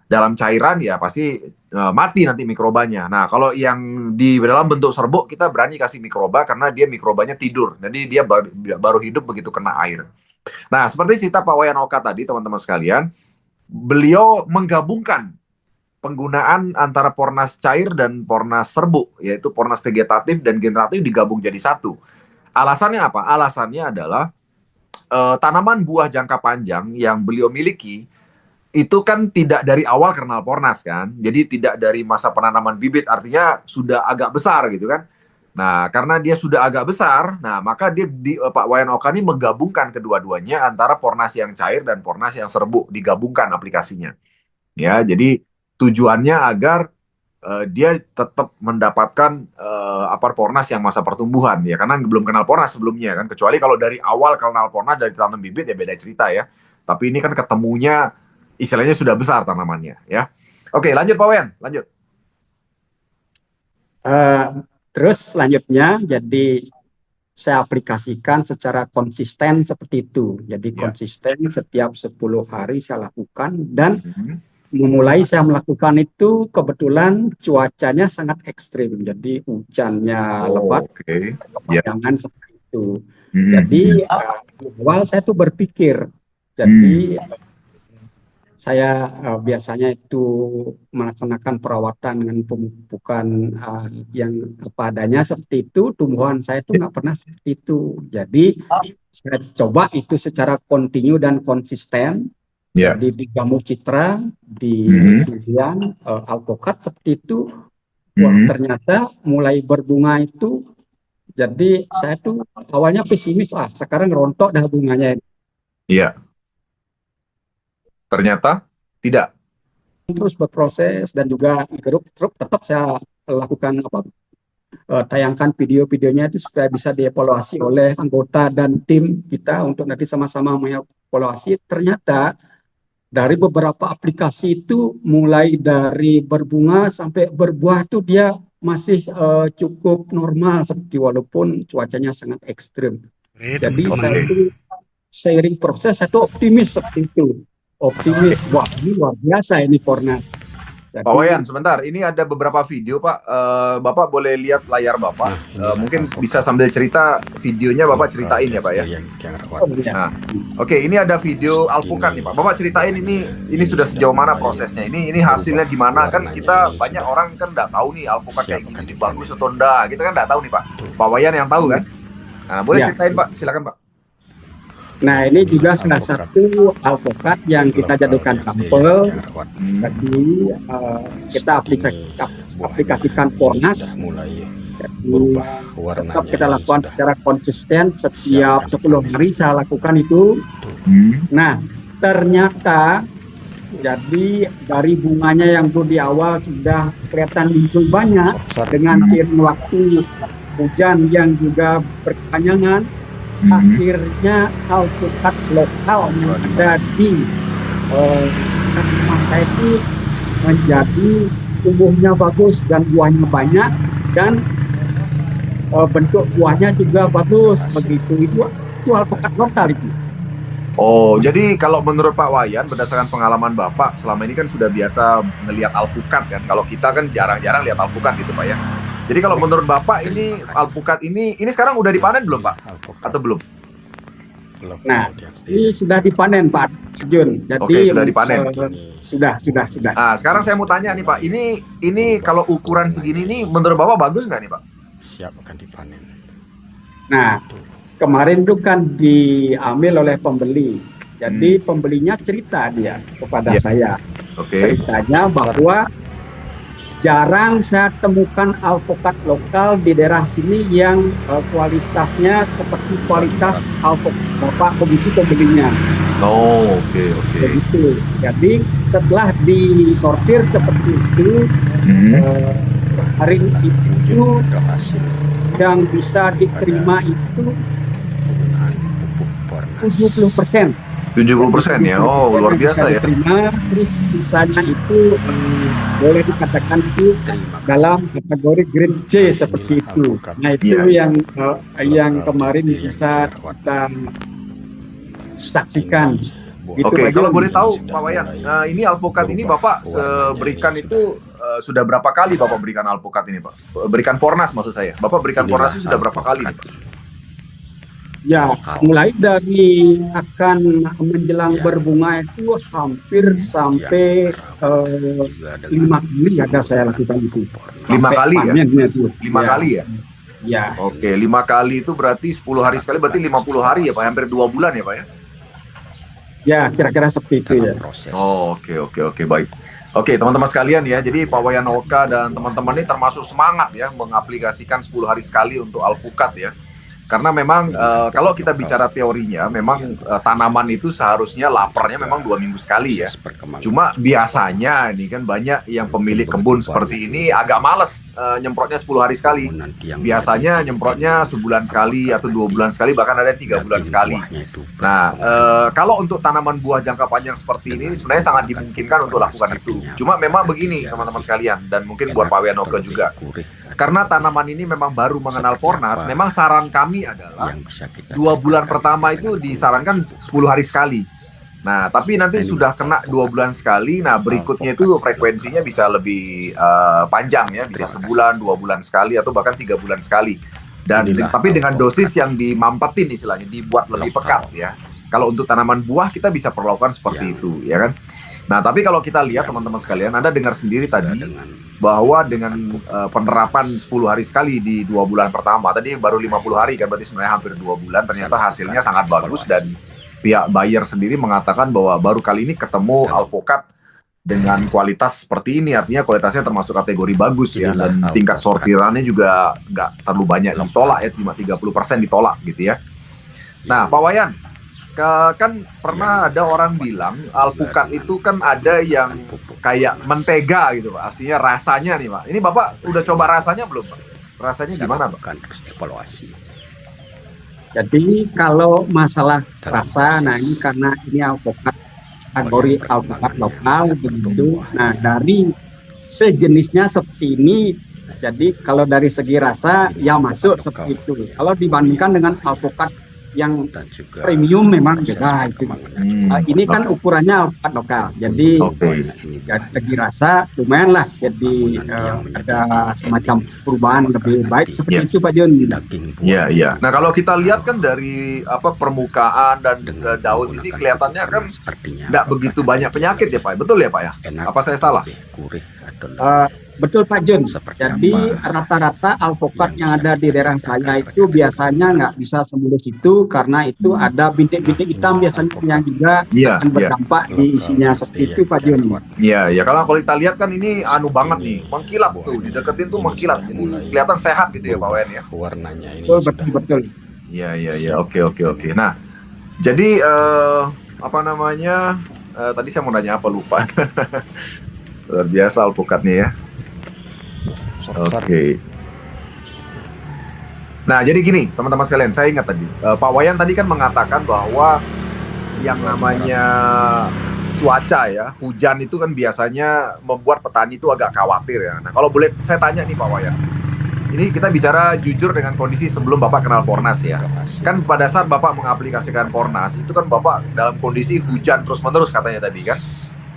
dalam cairan ya pasti mati nanti mikrobanya. Nah, kalau yang di dalam bentuk serbuk kita berani kasih mikroba karena dia mikrobanya tidur. Jadi dia baru hidup begitu kena air. Nah, seperti cerita Pak Wayan Oka tadi, teman-teman sekalian, beliau menggabungkan penggunaan antara pornas cair dan pornas serbuk, yaitu pornas vegetatif dan generatif digabung jadi satu. Alasannya apa? Alasannya adalah tanaman buah jangka panjang yang beliau miliki itu kan tidak dari awal kenal pornas kan, jadi tidak dari masa penanaman bibit, artinya sudah agak besar gitu kan. Nah, karena dia sudah agak besar, nah maka dia Pak Wayan Oka ini menggabungkan kedua-duanya antara pornas yang cair dan pornas yang serbuk, digabungkan aplikasinya. Ya, jadi tujuannya agar dia tetap mendapatkan pornas yang masa pertumbuhan ya, karena belum kenal pornas sebelumnya kan, kecuali kalau dari awal kenal pornas dari tanam bibit ya beda cerita ya. Tapi ini kan ketemunya istilahnya sudah besar tanamannya ya. Oke, lanjut Pak Wayan, lanjut. Terus selanjutnya, jadi saya aplikasikan secara konsisten seperti itu. Jadi Ya. konsisten setiap 10 hari saya lakukan, dan Mhm. memulai saya melakukan itu kebetulan cuacanya sangat ekstrim. Jadi hujannya Oh, lebat, oke. Ya. kepanjangan seperti itu. Jadi Mhm. awal saya tuh berpikir, Hmm. jadi saya biasanya itu melaksanakan perawatan dengan pemupukan yang apa adanya seperti itu. Tumbuhan saya itu nggak pernah seperti itu. Jadi saya coba itu secara kontinu dan konsisten. Ya. Jadi di Gamu Citra, di Mhm. durian, alpukat seperti itu. Wah, Mhm. ternyata mulai berbunga itu. Jadi saya tuh awalnya pesimis, sekarang rontok dah bunganya. Iya. Ternyata tidak. Terus berproses, dan juga di grup tetap saya lakukan tayangkan video-videonya itu supaya bisa dievaluasi oleh anggota dan tim kita untuk nanti sama-sama mengevaluasi. Ternyata dari beberapa aplikasi itu, mulai dari berbunga sampai berbuah itu dia masih cukup normal seperti, walaupun cuacanya sangat ekstrim. Jadi saya Oke. itu seiring proses saya itu optimis seperti itu. Optimis, wah ini luar biasa ini Pornas. Pak Wayan, Jadi sebentar. Ini ada beberapa video, Pak. Bapak boleh lihat layar Bapak. Nah, inilah Mungkin bisa alpukat sambil cerita videonya Bapak lokal ceritain ya, Pak ya. yang rawat. oh ya, Nah, oke, ini ada video alpukat nih, Pak. Bapak ceritain ini sudah sejauh mana prosesnya? Ini hasilnya gimana? Kan kita banyak orang kan nggak tahu nih alpukat kayak gini bagus atau enggak. Kita kan nggak tahu nih, Pak. Pak Wayan yang tahu kan? Nah, boleh Ya. ceritain, Pak. Silakan, Pak. Nah, ini juga salah satu alpukat yang kita jadikan sampel. Jadi kita aplikasikan Pornas. Mulai Jadi berubah warnanya. tetap kita lakukan secara konsisten setiap 10 hari saya lakukan itu. Nah, ternyata jadi dari bunganya yang dulu di awal sudah kelihatan muncul banyak dengan seiring waktu hujan yang juga berkepanjangan. Akhirnya alpukat lokal yang ada di rumah saya itu menjadi tumbuhnya bagus dan buahnya banyak dan bentuk buahnya juga bagus begitu. Itu alpukat lokal itu. Oh, jadi kalau menurut Pak Wayan, berdasarkan pengalaman Bapak, selama ini kan sudah biasa ngelihat alpukat kan. Kalau kita kan jarang-jarang lihat alpukat gitu, Pak ya. Jadi kalau menurut Bapak ini alpukat ini sekarang udah dipanen belum, Pak? Atau belum? Nah, ini sudah dipanen, Pak Jun. Jadi Oke, sudah dipanen. Sudah. Nah, sekarang saya mau tanya nih, Pak. Ini kalau ukuran segini nih menurut Bapak bagus nggak nih, Pak? Siap akan dipanen. Nah, kemarin itu kan diambil oleh pembeli. Jadi pembelinya cerita dia kepada saya. Oke. Ceritanya bahwa jarang saya temukan alpukat lokal di daerah sini yang kualitasnya seperti kualitas alpukat Bapak, begitu pembelinya. Oh, oke. Begitu. Jadi setelah disortir seperti itu, hari itu Berhasil yang bisa diterima itu penggunaan pupuk Pornas. 70%. 70% ya. Oh, luar biasa ya. Diterima, terus sisanya itu boleh dikatakan itu dalam kategori grade C seperti itu. Nah, itu yang kemarin bisa kita saksikan. Gitu Oke, aja. kalau boleh tahu Pak Wayan, ini alpukat ini Bapak berikan itu sudah berapa kali Bapak berikan alpukat ini, Pak? Berikan Pornas maksud saya. Bapak berikan Pornas itu sudah berapa kali, Pak? Ya, mulai dari akan menjelang berbunga itu hampir sampai 5 kali ada saya lakukan itu. 5 kali ya? Panennya itu. 5 kali ya? Ya. Oke, 5 kali itu berarti 10 hari sekali, berarti 50 hari ya Pak? Hampir 2 bulan ya Pak ya? Ya, kira-kira seperti itu ya. Oh, oke, baik. Oke, teman-teman sekalian ya, jadi Pak Wayan Oka dan teman-teman ini termasuk semangat ya mengaplikasikan 10 hari sekali untuk alpukat ya. Karena memang kalau kita bicara teorinya, memang tanaman itu seharusnya laparnya memang 2 minggu sekali ya. Cuma biasanya ini kan banyak yang pemilik kebun seperti ini agak males nyemprotnya 10 hari sekali. Biasanya nyemprotnya sebulan sekali atau 2 bulan sekali, bahkan ada 3 bulan sekali. Nah, kalau untuk tanaman buah jangka panjang seperti ini sebenarnya sangat dimungkinkan untuk lakukan itu. Cuma memang begini teman-teman sekalian, dan mungkin buat Pak Wayan Oka juga. Karena tanaman ini memang baru mengenal Pornas, memang saran kami adalah 2 bulan pertama itu disarankan 10 hari sekali. Nah, tapi nanti sudah kena 2 bulan sekali, nah berikutnya itu frekuensinya bisa lebih panjang ya, bisa sebulan, 2 bulan sekali, atau bahkan 3 bulan sekali. Dan tapi dengan dosis yang dimampetin istilahnya, dibuat lebih pekat ya. Kalau untuk tanaman buah kita bisa perlakukan seperti itu, ya kan? Nah, tapi kalau kita lihat teman-teman sekalian, Anda dengar sendiri tadi bahwa dengan penerapan 10 hari sekali di 2 bulan pertama, tadi baru 50 hari kan, berarti sebenarnya hampir 2 bulan, ternyata hasilnya sangat bagus, dan pihak buyer sendiri mengatakan bahwa baru kali ini ketemu alpukat dengan kualitas seperti ini, artinya kualitasnya termasuk kategori bagus ya, dan tingkat sortirannya juga nggak terlalu banyak ditolak ya, cuma 30% ditolak gitu ya. Nah, Pak Wayan, kan pernah ada orang bilang alpukat itu kan ada yang kayak mentega gitu Pak, artinya rasanya nih Pak. Ini Bapak udah coba rasanya belum Pak? Rasanya gimana Pak? Kan terus evaluasi. Jadi kalau masalah rasa, nah ini karena ini alpukat kategori alpukat lokal begitu. Nah, dari sejenisnya seperti ini, jadi kalau dari segi rasa ya masuk seperti itu. Kalau dibandingkan dengan alpukat yang dan juga premium memang proses beda itu. perkembangan Ini kan ukurannya alpukat lokal, jadi Oke. ini dari segi rasa lumayan lah, jadi bangunan yang ada menyediakan semacam elit, perubahan apakah lebih baik nanti seperti Ya. itu Pak Jun. daging Iya, buah iya. Nah, kalau kita lihat kan dari apa permukaan dan dengan daun ini menggunakan kelihatannya pupuk kan panas, artinya nggak apakah begitu nanti banyak dia penyakit ya, lebih Pak. Betul ya, Pak ya? enak, Apa saya salah? lebih gurih atau Eh, lebih betul Pak Jun. seperti Jadi apa rata-rata alpukat yang yang bisa ada di kita daerah ciptakan saya itu pada biasanya kedepannya? nggak bisa semulus itu, karena itu ada Nah, bintik-bintik hitam ini biasanya yang alpukat juga Iya, akan iya. berdampak di lokal isinya SD seperti itu yang Pak kita Jun. rawat. Iya, ya. Kalau kita lihat kan ini anu banget Ini nih, mengkilat tuh, buahnya, dideketin tuh ini mengkilat. sudah Jadi mulai kelihatan sehat gitu ya, Pak berubah Wayan ya. warnanya, ini Betul, sudah betul, betul. Iya, iya, iya. siap Oke, oke, oke. dipanen. Nah, jadi apa namanya? Tadi saya mau nanya apa lupa. Luar biasa alpukatnya ya. Besar-besar. Oke. Nah, jadi gini, teman-teman sekalian, saya ingat tadi, Pak Wayan tadi kan mengatakan bahwa yang namanya cuaca ya, hujan itu kan biasanya membuat petani itu agak khawatir ya. Nah, kalau boleh saya tanya nih Pak Wayan, ini kita bicara jujur dengan kondisi sebelum Bapak kenal Pornas ya. Kan pada saat Bapak mengaplikasikan Pornas, itu kan Bapak dalam kondisi hujan terus-menerus katanya tadi kan.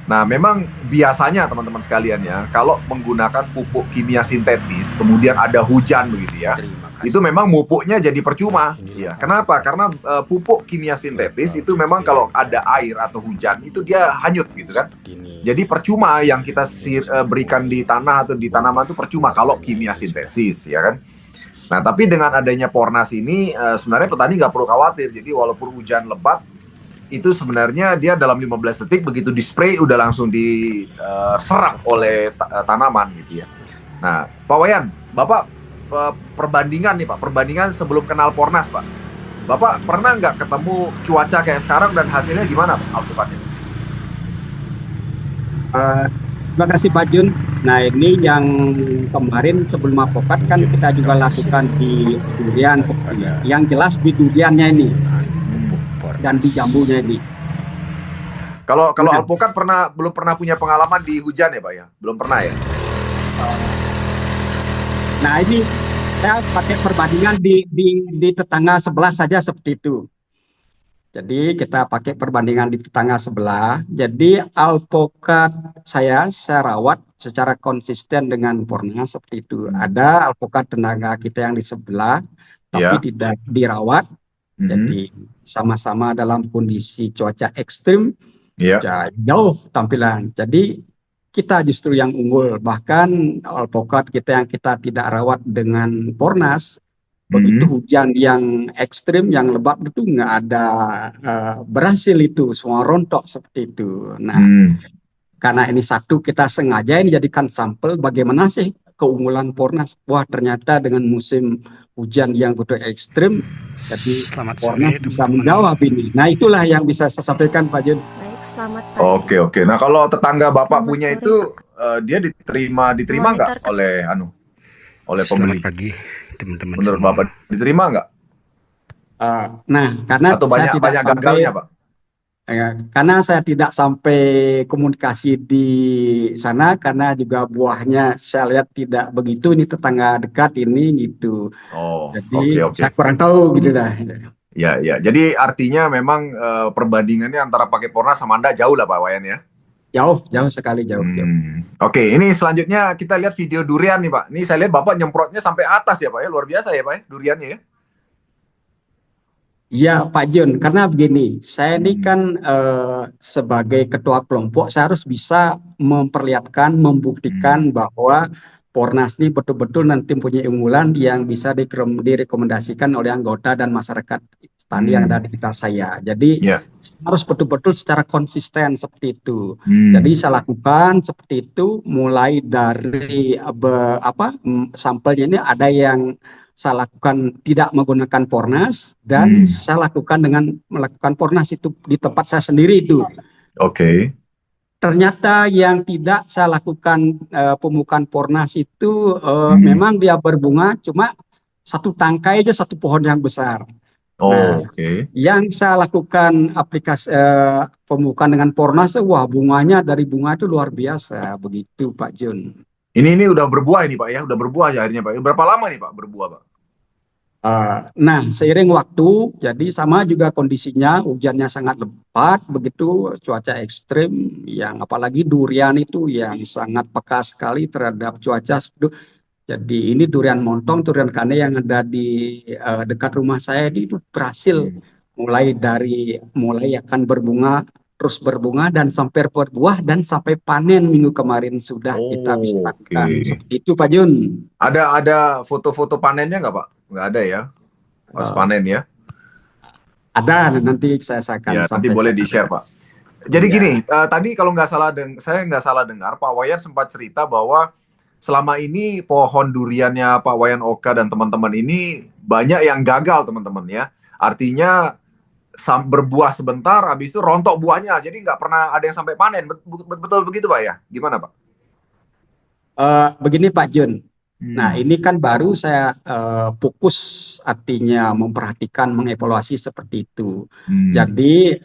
Nah, memang biasanya teman-teman sekalian ya, kalau menggunakan pupuk kimia sintetis, kemudian ada hujan begitu ya, Terima kasih. itu memang pupuknya jadi percuma. Inilah Ya, kenapa? Karena pupuk kimia sintetis itu memang kalau ada air atau hujan itu dia hanyut gitu kan. Ini Jadi percuma yang kita berikan di tanah atau di tanaman itu percuma kalau kimia sintesis ya kan. Nah, tapi dengan adanya Pornas ini sebenarnya petani nggak perlu khawatir. Jadi walaupun hujan lebat itu sebenarnya dia dalam 15 detik begitu di spray udah langsung diserap oleh tanaman gitu ya. Nah, Pak Wayan, Bapak perbandingan nih Pak, perbandingan sebelum kenal Pornas Pak. Bapak pernah nggak ketemu cuaca kayak sekarang dan hasilnya gimana Pak alpukatnya? Terima kasih Pak Jun. Nah, ini yang kemarin sebelum alpukat kan kita juga lakukan di durian seperti ini. Yang jelas di duriannya ini dan di jambunya ini. Kalau Nah. alpukat belum pernah punya pengalaman di hujan ya Pak ya? Belum pernah ya? Nah, ini saya pakai perbandingan di tetangga sebelah saja seperti itu. Jadi kita pakai perbandingan di tetangga sebelah. Jadi alpukat saya rawat secara konsisten dengan Pornas seperti itu. Ada alpukat tetangga kita yang di sebelah, tapi Ya. tidak dirawat. Mhm. Jadi sama-sama dalam kondisi cuaca ekstrim, Ya. jauh tampilan. Jadi kita justru yang unggul. Bahkan alpukat kita yang kita tidak rawat dengan Pornas, begitu hujan yang ekstrim, yang lebat itu nggak ada berhasil itu, semua rontok seperti itu. Nah, karena ini satu kita sengaja ini jadikan sampel bagaimana sih keunggulan Pornas. Wah, ternyata dengan musim hujan yang betul ekstrim, jadi Selamat Pornas sore, bisa teman-teman. menjawab ini. Nah, itulah yang bisa saya sampaikan Pak Jun. Baik, selamat pagi. Oke, oke. Nah, kalau tetangga Bapak Selamat punya sore, itu dia diterima nggak Monitor oleh pembeli? Selamat pagi, teman-teman Menurut semua. Bapak diterima nggak? Nah, karena Atau saya banyak tidak sampai gagalnya, Pak? karena saya tidak sampai komunikasi di sana, karena juga buahnya saya lihat tidak begitu, ini tetangga dekat ini gitu. Oh, Jadi oke. saya kurang tahu gitu dah. Ya, ya. Jadi artinya memang perbandingannya antara pakai Pornas sama Anda jauh lah Pak Wayan ya. Jauh sekali jauh. Oke, ini selanjutnya kita lihat video durian nih Pak. Ini saya lihat Bapak nyemprotnya sampai atas ya Pak ya, luar biasa ya Pak ya, duriannya ya. Ya Pak Jun, karena begini, saya ini kan sebagai ketua kelompok, saya harus bisa memperlihatkan, membuktikan bahwa Pornas ini betul-betul nanti punya unggulan yang bisa direkomendasikan oleh anggota dan masyarakat tani yang ada di sekitar saya. Jadi harus betul-betul secara konsisten seperti itu. Jadi saya lakukan seperti itu, mulai dari sampelnya ini ada yang saya lakukan tidak menggunakan Pornas, dan saya lakukan dengan melakukan Pornas itu di tempat saya sendiri itu. Oke. Ternyata yang tidak saya lakukan pemupukan Pornas itu memang dia berbunga cuma satu tangkai aja, satu pohon yang besar. Yang saya lakukan aplikasi pemupukan dengan Pornas, wah bunganya dari bunga itu luar biasa begitu Pak Jun. Ini udah berbuah ini Pak ya, udah berbuah ya akhirnya Pak. Berapa lama nih Pak berbuah Pak? Nah, seiring waktu, jadi sama juga kondisinya, hujannya sangat lebat, begitu cuaca ekstrim, yang apalagi durian itu yang sangat peka sekali terhadap cuaca. Jadi ini durian montong, durian kane yang ada di dekat rumah saya ini itu berhasil Hmm. mulai akan berbunga, terus berbunga dan sampai berbuah dan sampai panen minggu kemarin sudah kita bisa Oh, oke. lakukan. Seperti itu Pak Jun. Ada foto-foto panennya nggak, Pak? Nggak ada ya, pas Eh, panen ya. ada nanti saya akan Ya, nanti boleh sampaikan. di-share, Pak. Jadi gini, Iya. tadi kalau nggak salah, saya nggak salah dengar, Pak Wayan sempat cerita bahwa selama ini pohon duriannya Pak Wayan Oka dan teman-teman ini banyak yang gagal, teman-teman ya. Artinya berbuah sebentar, habis itu rontok buahnya, jadi nggak pernah ada yang sampai panen. Betul begitu, Pak ya? Gimana, Pak? Begini Pak Jun. Nah, Hmm. ini kan baru saya fokus artinya memperhatikan, mengevaluasi seperti itu. Hmm. Jadi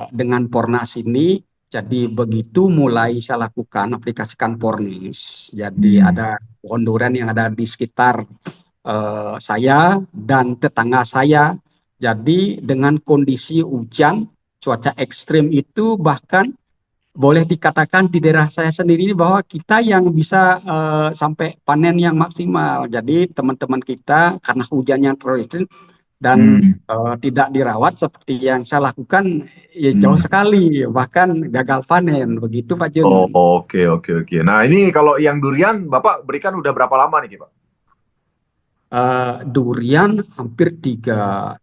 dengan Pornas ini, jadi begitu mulai saya lakukan aplikasikan Pornis, jadi Hmm. ada pohon durian yang ada di sekitar saya dan tetangga saya. Jadi dengan kondisi hujan, cuaca ekstrim itu bahkan boleh dikatakan di daerah saya sendiri ini bahwa kita yang bisa sampai panen yang maksimal. Jadi teman-teman kita karena hujannya terlalu ekstrim dan Hmm. tidak dirawat seperti yang saya lakukan, ya jauh Hmm. sekali bahkan gagal panen. Begitu Pak Oh, Jun. oke, oke, oke. Nah, ini kalau yang durian, Bapak berikan udah berapa lama nih, Pak? Durian hampir tiga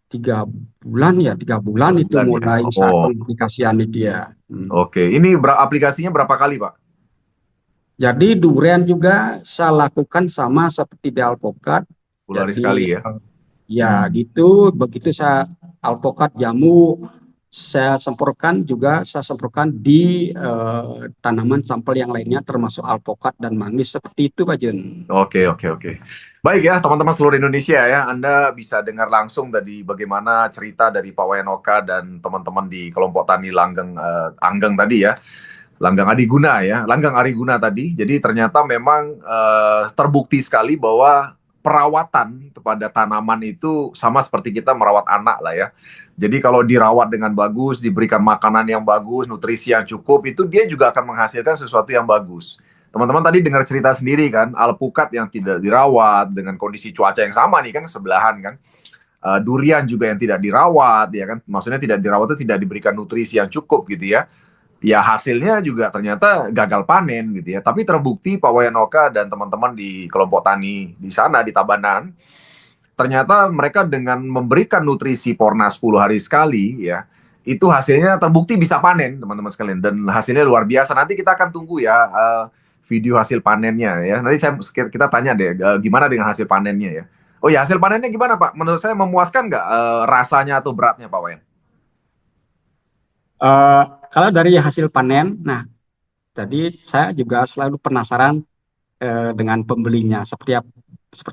bulan ya, 3 bulan Tiga itu bulan ya. mulai saat Oh, pengaplikasian dia. oke. Ini aplikasinya berapa kali, Pak? Jadi durian juga saya lakukan sama seperti di alpokat. 10 hari sekali Jadi ya? ya Hmm. gitu, begitu saya alpokat jamu saya semprotkan di tanaman sampel yang lainnya termasuk alpokat dan manggis seperti itu Pak Jun. Oke, oke, oke. Baik ya, teman-teman seluruh Indonesia ya, Anda bisa dengar langsung dari bagaimana cerita dari Pak Wayanoka dan teman-teman di kelompok tani Langgeng Anggeng tadi ya. Langgang Adiguna ya, Langgang Ariguna tadi. Jadi ternyata memang terbukti sekali bahwa perawatan kepada tanaman itu sama seperti kita merawat anak lah ya. Jadi kalau dirawat dengan bagus, diberikan makanan yang bagus, nutrisi yang cukup, itu dia juga akan menghasilkan sesuatu yang bagus. Teman-teman tadi dengar cerita sendiri kan, alpukat yang tidak dirawat dengan kondisi cuaca yang sama nih kan sebelahan kan. Durian juga yang tidak dirawat ya kan, maksudnya tidak dirawat itu tidak diberikan nutrisi yang cukup gitu ya. Ya hasilnya juga ternyata gagal panen gitu ya. Tapi terbukti Pak Wayanoka dan teman-teman di kelompok tani di sana di Tabanan, ternyata mereka dengan memberikan nutrisi Porna 10 hari sekali ya, itu hasilnya terbukti bisa panen teman-teman sekalian dan hasilnya luar biasa. Nanti kita akan tunggu ya video hasil panennya ya. Nanti kita tanya deh gimana dengan hasil panennya ya. Oh ya, hasil panennya gimana Pak? Menurut saya memuaskan nggak rasanya atau beratnya Pak Wayan? Eh, Kalau dari hasil panen, nah tadi saya juga selalu penasaran dengan pembelinya seperti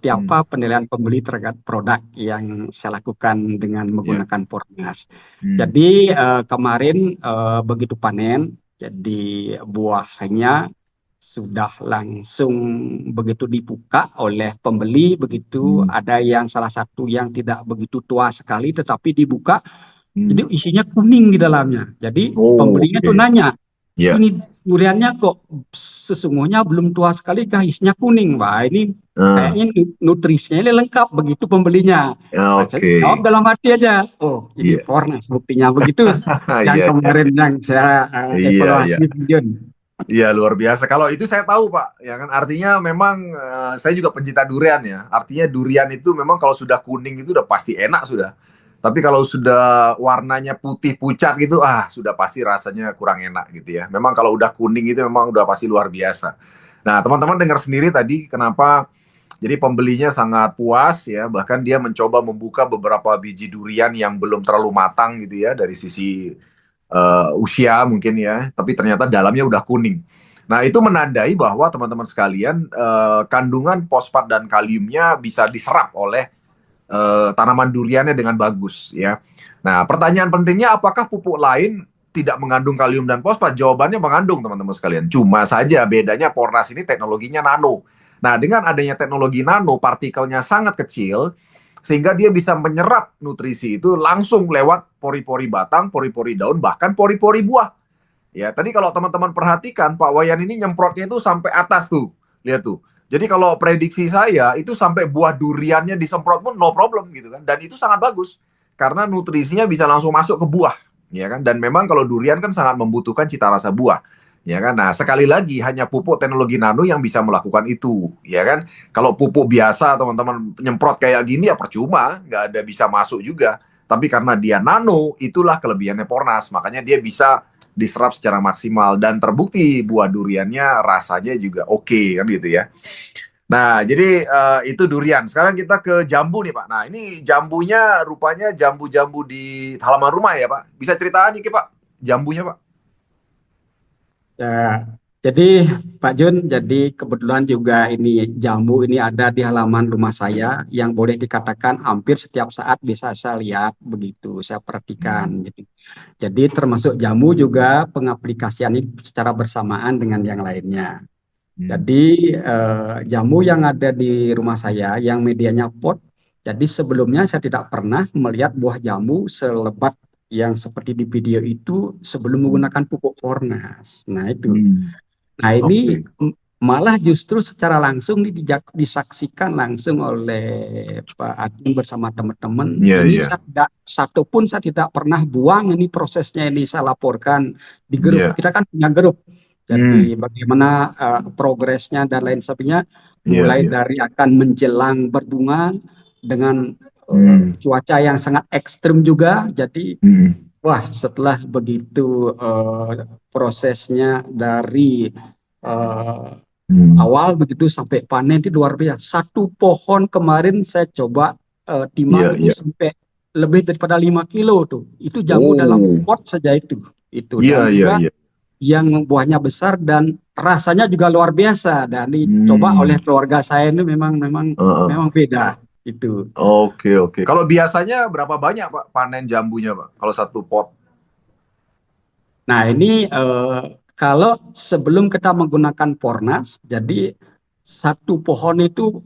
Hmm. apa penilaian pembeli terhadap produk yang saya lakukan dengan Ya. menggunakan Pornas. Hmm. Jadi kemarin begitu panen, jadi buahnya sudah langsung begitu dibuka oleh pembeli, begitu Hmm. ada yang salah satu yang tidak begitu tua sekali tetapi dibuka, Hmm. jadi isinya kuning di dalamnya. Jadi Oh, pembelinya tuh oke. nanya, Ya. ini duriannya kok sesungguhnya belum tua sekali kah isinya kuning, Wah ini Ah, kayaknya nutrisinya ini lengkap begitu pembelinya. ya, Nah, saya oke. jawab dalam hati aja, oh ini Iya. Fornas buktinya begitu yang Iya, iya, kemarin yang saya iya, iya. evaluasi Jun. Iya, luar biasa. Kalau itu saya tahu, Pak. Ya kan artinya memang saya juga pencinta durian ya. Artinya durian itu memang kalau sudah kuning itu udah pasti enak sudah. Tapi kalau sudah warnanya putih pucat gitu, sudah pasti rasanya kurang enak gitu ya. Memang kalau udah kuning itu memang udah pasti luar biasa. Nah, teman-teman dengar sendiri tadi kenapa jadi pembelinya sangat puas ya, bahkan dia mencoba membuka beberapa biji durian yang belum terlalu matang gitu ya dari sisi usia mungkin ya, tapi ternyata dalamnya udah kuning. Nah, itu menandai bahwa teman-teman sekalian kandungan fosfat dan kaliumnya bisa diserap oleh tanaman duriannya dengan bagus ya. Nah, pertanyaan pentingnya apakah pupuk lain tidak mengandung kalium dan fosfat? Jawabannya mengandung teman-teman sekalian. Cuma saja bedanya Pornas ini teknologinya nano. Nah, dengan adanya teknologi nano, partikelnya sangat kecil, sehingga dia bisa menyerap nutrisi itu langsung lewat pori-pori batang, pori-pori daun, bahkan pori-pori buah. Ya, tadi kalau teman-teman perhatikan, Pak Wayan ini nyemprotnya itu sampai atas tuh. Lihat tuh. Jadi kalau prediksi saya itu sampai buah duriannya disemprot pun no problem gitu kan. Dan itu sangat bagus karena nutrisinya bisa langsung masuk ke buah, ya kan? Dan memang kalau durian kan sangat membutuhkan cita rasa buah, ya kan? Nah, sekali lagi hanya pupuk teknologi nano yang bisa melakukan itu, ya kan? Kalau pupuk biasa teman-teman nyemprot kayak gini ya percuma, nggak ada bisa masuk juga. Tapi karena dia nano, itulah kelebihannya Pornas. Makanya dia bisa diserap secara maksimal dan terbukti buah duriannya rasanya juga oke kan gitu ya. Nah, jadi itu durian. Sekarang kita ke jambu nih, Pak. Nah, ini jambunya rupanya jambu-jambu di halaman rumah ya, Pak. Bisa ceritaan nih, Pak, jambunya, Pak? Ya, jadi Pak Jun, jadi kebetulan juga ini jambu ini ada di halaman rumah saya yang boleh dikatakan hampir setiap saat bisa saya lihat begitu, saya perhatikan gitu. Jadi termasuk jambu juga pengaplikasian ini secara bersamaan dengan yang lainnya. Jadi jamu yang ada di rumah saya yang medianya pot. Jadi sebelumnya saya tidak pernah melihat buah jamu selebat yang seperti di video itu sebelum menggunakan pupuk Fornas. Nah itu. Nah ini Oke. malah justru secara langsung disaksikan langsung oleh Pak Adin bersama teman-teman. Iya, Ini iya. saya tidak satupun saya tidak pernah buang ini prosesnya ini saya laporkan di grup. Iya. Kita kan punya grup. Hmm. Jadi bagaimana progresnya dan lain sebagainya, Iya, mulai iya. dari akan menjelang berbunga dengan Hmm. cuaca yang sangat ekstrim juga. Jadi Hmm. wah setelah begitu prosesnya dari Hmm. awal begitu sampai panen itu luar biasa. Satu pohon kemarin saya coba Iya, timang itu iya. sampai lebih daripada 5 kilo tuh. Itu jamu dalam Oh. pot saja itu. Itu Iya, dan iya, juga iya. yang buahnya besar dan rasanya juga luar biasa dan dicoba oleh Hmm. keluarga saya ini memang memang Heeh. memang beda itu. Oke, oke. Kalau biasanya berapa banyak, Pak, panen jambunya, Pak? Kalau satu pot? Nah ini kalau sebelum kita menggunakan Pornas, jadi satu pohon itu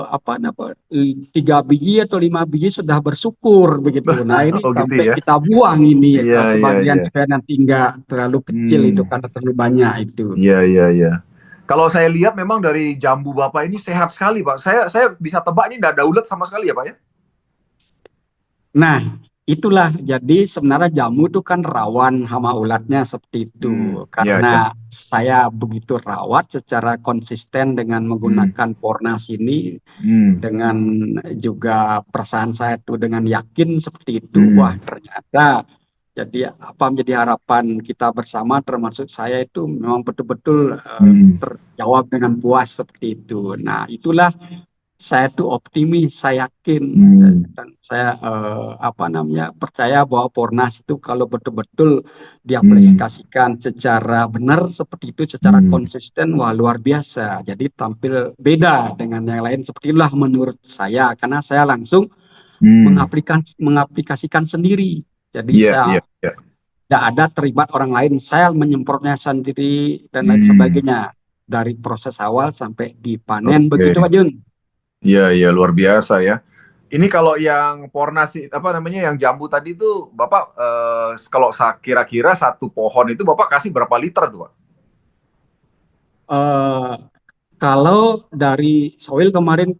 apa 3 biji atau 5 biji sudah bersyukur begitu. Nah ini Oh, gitu sampai ya. kita buang ini Iya, iya, sebagian iya. supaya nanti nggak terlalu kecil itu Hmm. karena terlalu banyak itu. Iya, iya, iya. Kalau saya lihat memang dari jambu Bapak ini sehat sekali, Pak. Saya bisa tebak ini nggak ada ulet sama sekali ya, Pak ya? Nah, itulah jadi sebenarnya jamu itu kan rawan hama ulatnya seperti itu. Iya, iya. Karena saya begitu rawat secara konsisten dengan Hmm. menggunakan Pornas ini, Hmm. dengan juga perasaan saya itu dengan yakin seperti itu. Wah, Hmm. ternyata jadi apa menjadi harapan kita bersama termasuk saya itu memang betul-betul Hmm. terjawab dengan puas seperti itu. Nah, itulah saya tuh optimis, saya yakin Hmm. dan saya apa namanya percaya bahwa Pornas itu kalau betul-betul Hmm. diaplikasikan secara benar seperti itu, secara Hmm. konsisten, wah luar biasa. Jadi tampil beda dengan yang lain. Seperti itulah menurut saya, karena saya langsung Hmm. mengaplikasikan sendiri. Jadi Iya, saya iya, iya. tidak ada terlibat orang lain, saya menyemprotnya sendiri dan lain Hmm. sebagainya dari proses awal sampai dipanen. Begitu Oke. Pak Jun. Iya, iya, luar biasa ya. Ini kalau yang pornasi apa namanya yang jambu tadi itu Bapak kalau kira-kira satu pohon itu Bapak kasih berapa liter tuh, Pak? Eh, Kalau dari soil kemarin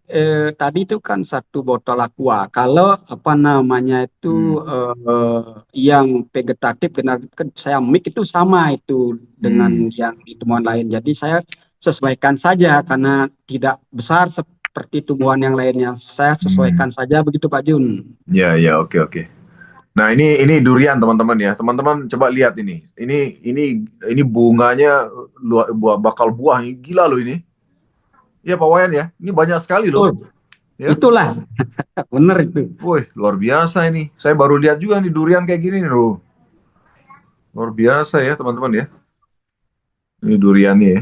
tadi itu kan satu botol aqua. Kalau apa namanya itu Hmm. yang vegetatif kan saya mix itu sama itu dengan Hmm. yang di tumbuhan lain. Jadi saya sesuaikan saja karena tidak besar seperti tumbuhan yang lainnya. Saya sesuaikan Hmm. saja begitu Pak Jun. Ya, ya, oke, oke. Nah, ini durian teman-teman ya. Teman-teman coba lihat ini. Ini bunganya bakal buah gila loh ini. Iya Pak Wayan ya. Ini banyak sekali loh, Oh, ya. itulah benar itu. Woi, luar biasa ini. Saya baru lihat juga nih durian kayak gini nih loh. Luar biasa ya teman-teman ya. Ini duriannya ya.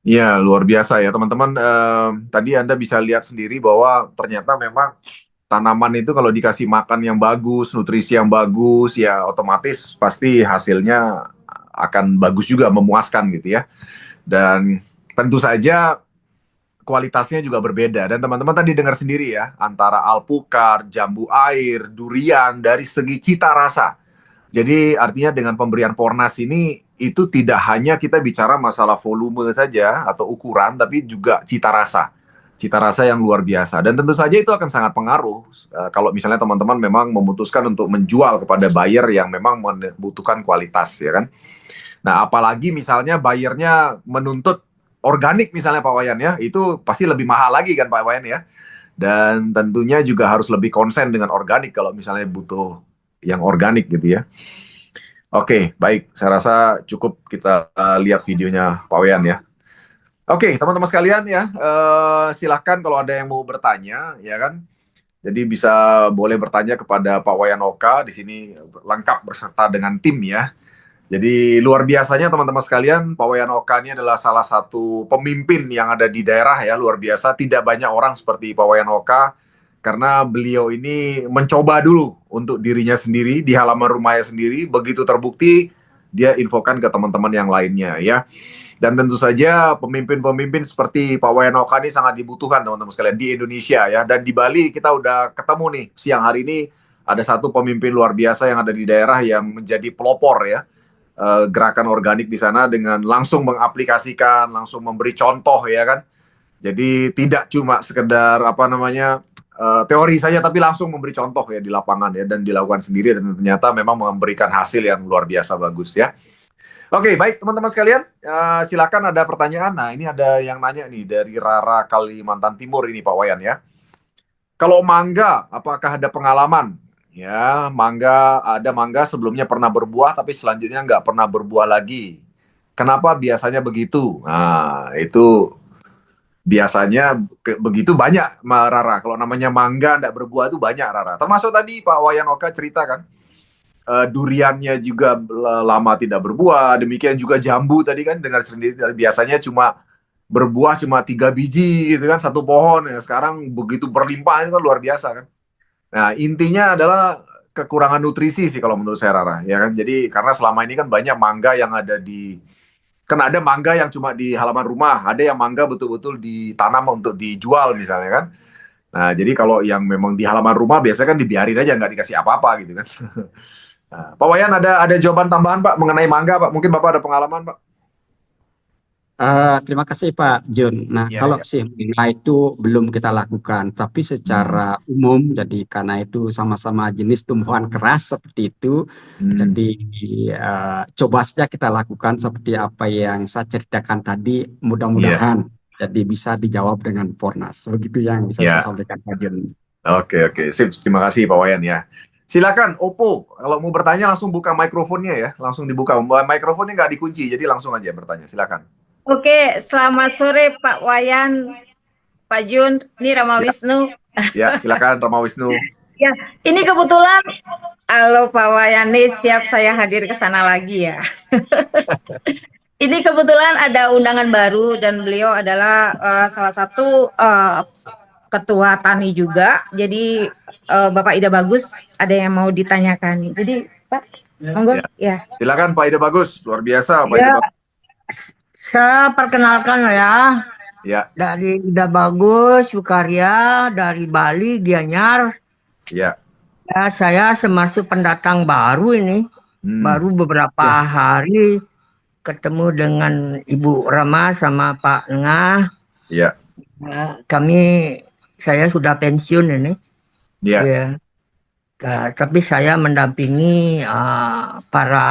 Iya, luar biasa ya teman-teman. Tadi Anda bisa lihat sendiri bahwa ternyata memang tanaman itu kalau dikasih makan yang bagus, nutrisi yang bagus, ya otomatis pasti hasilnya akan bagus juga, memuaskan gitu ya. Dan tentu saja kualitasnya juga berbeda. Dan teman-teman tadi dengar sendiri ya, antara alpukat, jambu air, durian, dari segi cita rasa. Jadi artinya dengan pemberian Pornas ini, itu tidak hanya kita bicara masalah volume saja atau ukuran, tapi juga cita rasa. Cita rasa yang luar biasa. Dan tentu saja itu akan sangat pengaruh kalau misalnya teman-teman memang memutuskan untuk menjual kepada buyer yang memang membutuhkan kualitas, ya kan. Nah, apalagi misalnya buyernya menuntut organik misalnya Pak Wayan ya, itu pasti lebih mahal lagi kan Pak Wayan ya. Dan tentunya juga harus lebih konsen dengan organik kalau misalnya butuh yang organik gitu ya. Oke, baik. Saya rasa cukup kita lihat videonya Pak Wayan ya. Oke, teman-teman sekalian ya, silahkan kalau ada yang mau bertanya ya kan. Jadi bisa boleh bertanya kepada Pak Wayan Oka di sini lengkap berserta dengan tim ya. Jadi luar biasanya teman-teman sekalian, Pak Wayan Oka ini adalah salah satu pemimpin yang ada di daerah ya, luar biasa. Tidak banyak orang seperti Pak Wayan Oka, karena beliau ini mencoba dulu untuk dirinya sendiri, di halaman rumahnya sendiri, begitu terbukti, dia infokan ke teman-teman yang lainnya ya. Dan tentu saja pemimpin-pemimpin seperti Pak Wayan Oka ini sangat dibutuhkan teman-teman sekalian di Indonesia ya. Dan di Bali kita udah ketemu nih, siang hari ini ada satu pemimpin luar biasa yang ada di daerah yang menjadi pelopor ya. Gerakan organik di sana dengan langsung mengaplikasikan, langsung memberi contoh ya kan. Jadi tidak cuma sekedar teori saja, tapi langsung memberi contoh ya di lapangan ya, dan dilakukan sendiri, dan ternyata memang memberikan hasil yang luar biasa bagus ya. Oke, baik teman-teman sekalian, silakan ada pertanyaan. Nah, ini ada yang nanya nih dari Rara Kalimantan Timur ini Pak Wayan ya. Kalau mangga, apakah ada pengalaman? Ya, ada mangga sebelumnya pernah berbuah, tapi selanjutnya nggak pernah berbuah lagi. Kenapa biasanya begitu? Nah, itu biasanya begitu banyak, Rara. Kalau namanya mangga nggak berbuah itu banyak, Rara. Termasuk tadi Pak Wayan Oka cerita kan, duriannya juga lama tidak berbuah. Demikian juga jambu tadi kan, dengar sendiri biasanya cuma berbuah cuma 3 biji gitu kan, satu pohon ya. Sekarang begitu berlimpah, itu kan luar biasa kan. Nah, intinya adalah kekurangan nutrisi sih kalau menurut saya Rara, ya kan. Jadi karena selama ini kan banyak mangga yang ada mangga yang cuma di halaman rumah, ada yang mangga betul-betul ditanam untuk dijual misalnya kan. Nah, jadi kalau yang memang di halaman rumah biasanya kan dibiarin aja, nggak dikasih apa-apa gitu kan. Nah, Pak Wayan ada jawaban tambahan Pak mengenai mangga Pak? Mungkin Bapak ada pengalaman Pak? Terima kasih Pak Jun. Nah, Ya, kalau ya. mangga itu belum kita lakukan, tapi secara umum, jadi karena itu sama-sama jenis tumbuhan keras seperti itu, jadi coba saja kita lakukan seperti apa yang saya ceritakan tadi. Mudah-mudahan jadi bisa dijawab dengan Pornas. Begitu yang bisa saya sampaikan Pak Jun. Oke, sip. Terima kasih Pak Wayan ya. Silakan Oppo, kalau mau bertanya langsung buka mikrofonnya ya, langsung dibuka. Mikrofonnya nggak dikunci, jadi langsung aja bertanya. Silakan. Oke, selamat sore Pak Wayan, Pak Jun, ini Rama Wisnu. Ya, silakan Rama Wisnu. Ya, ini kebetulan, halo Pak Wayan, nih siap saya hadir ke sana lagi ya. Ini kebetulan ada undangan baru dan beliau adalah salah satu ketua tani juga. Jadi Bapak Ida Bagus ada yang mau ditanyakan. Jadi Pak, monggo ya. Silakan Pak Ida Bagus, luar biasa Pak Ida Bagus. Saya perkenalkan Ya. dari Ida Bagus Sukarya dari Bali Gianyar. Ya. Ya, saya termasuk pendatang baru ini, baru beberapa hari ketemu dengan Ibu Rama sama Pak Ngah. Ya. Saya sudah pensiun ini. Ya. Ya. Tapi saya mendampingi para